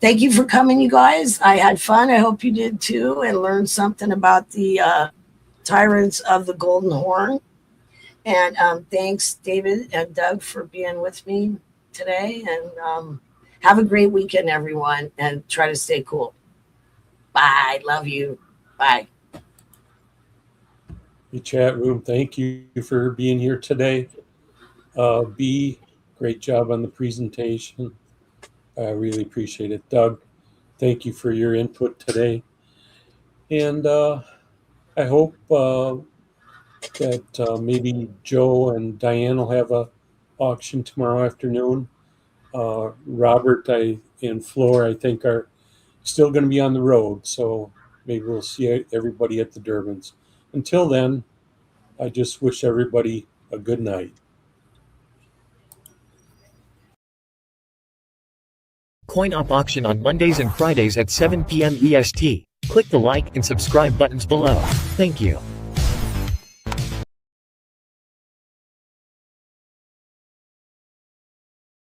thank you for coming, you guys. I had fun. I hope you did too and learned something about the tyrants of the Golden Horn. And thanks, David and Doug, for being with me today. And have a great weekend, everyone. And try to stay cool. Bye. Love you. Bye. The chat room, thank you for being here today. B, great job on the presentation. I really appreciate it. Doug, thank you for your input today. And I hope that maybe Joe and Diane will have a auction tomorrow afternoon. Robert and Floor, I think, are still going to be on the road, so maybe we'll see everybody at the Durbans. Until then, I just wish everybody a good night. Coin-Op auction on Mondays and Fridays at 7 p.m. EST. Click the like and subscribe buttons below. Thank you.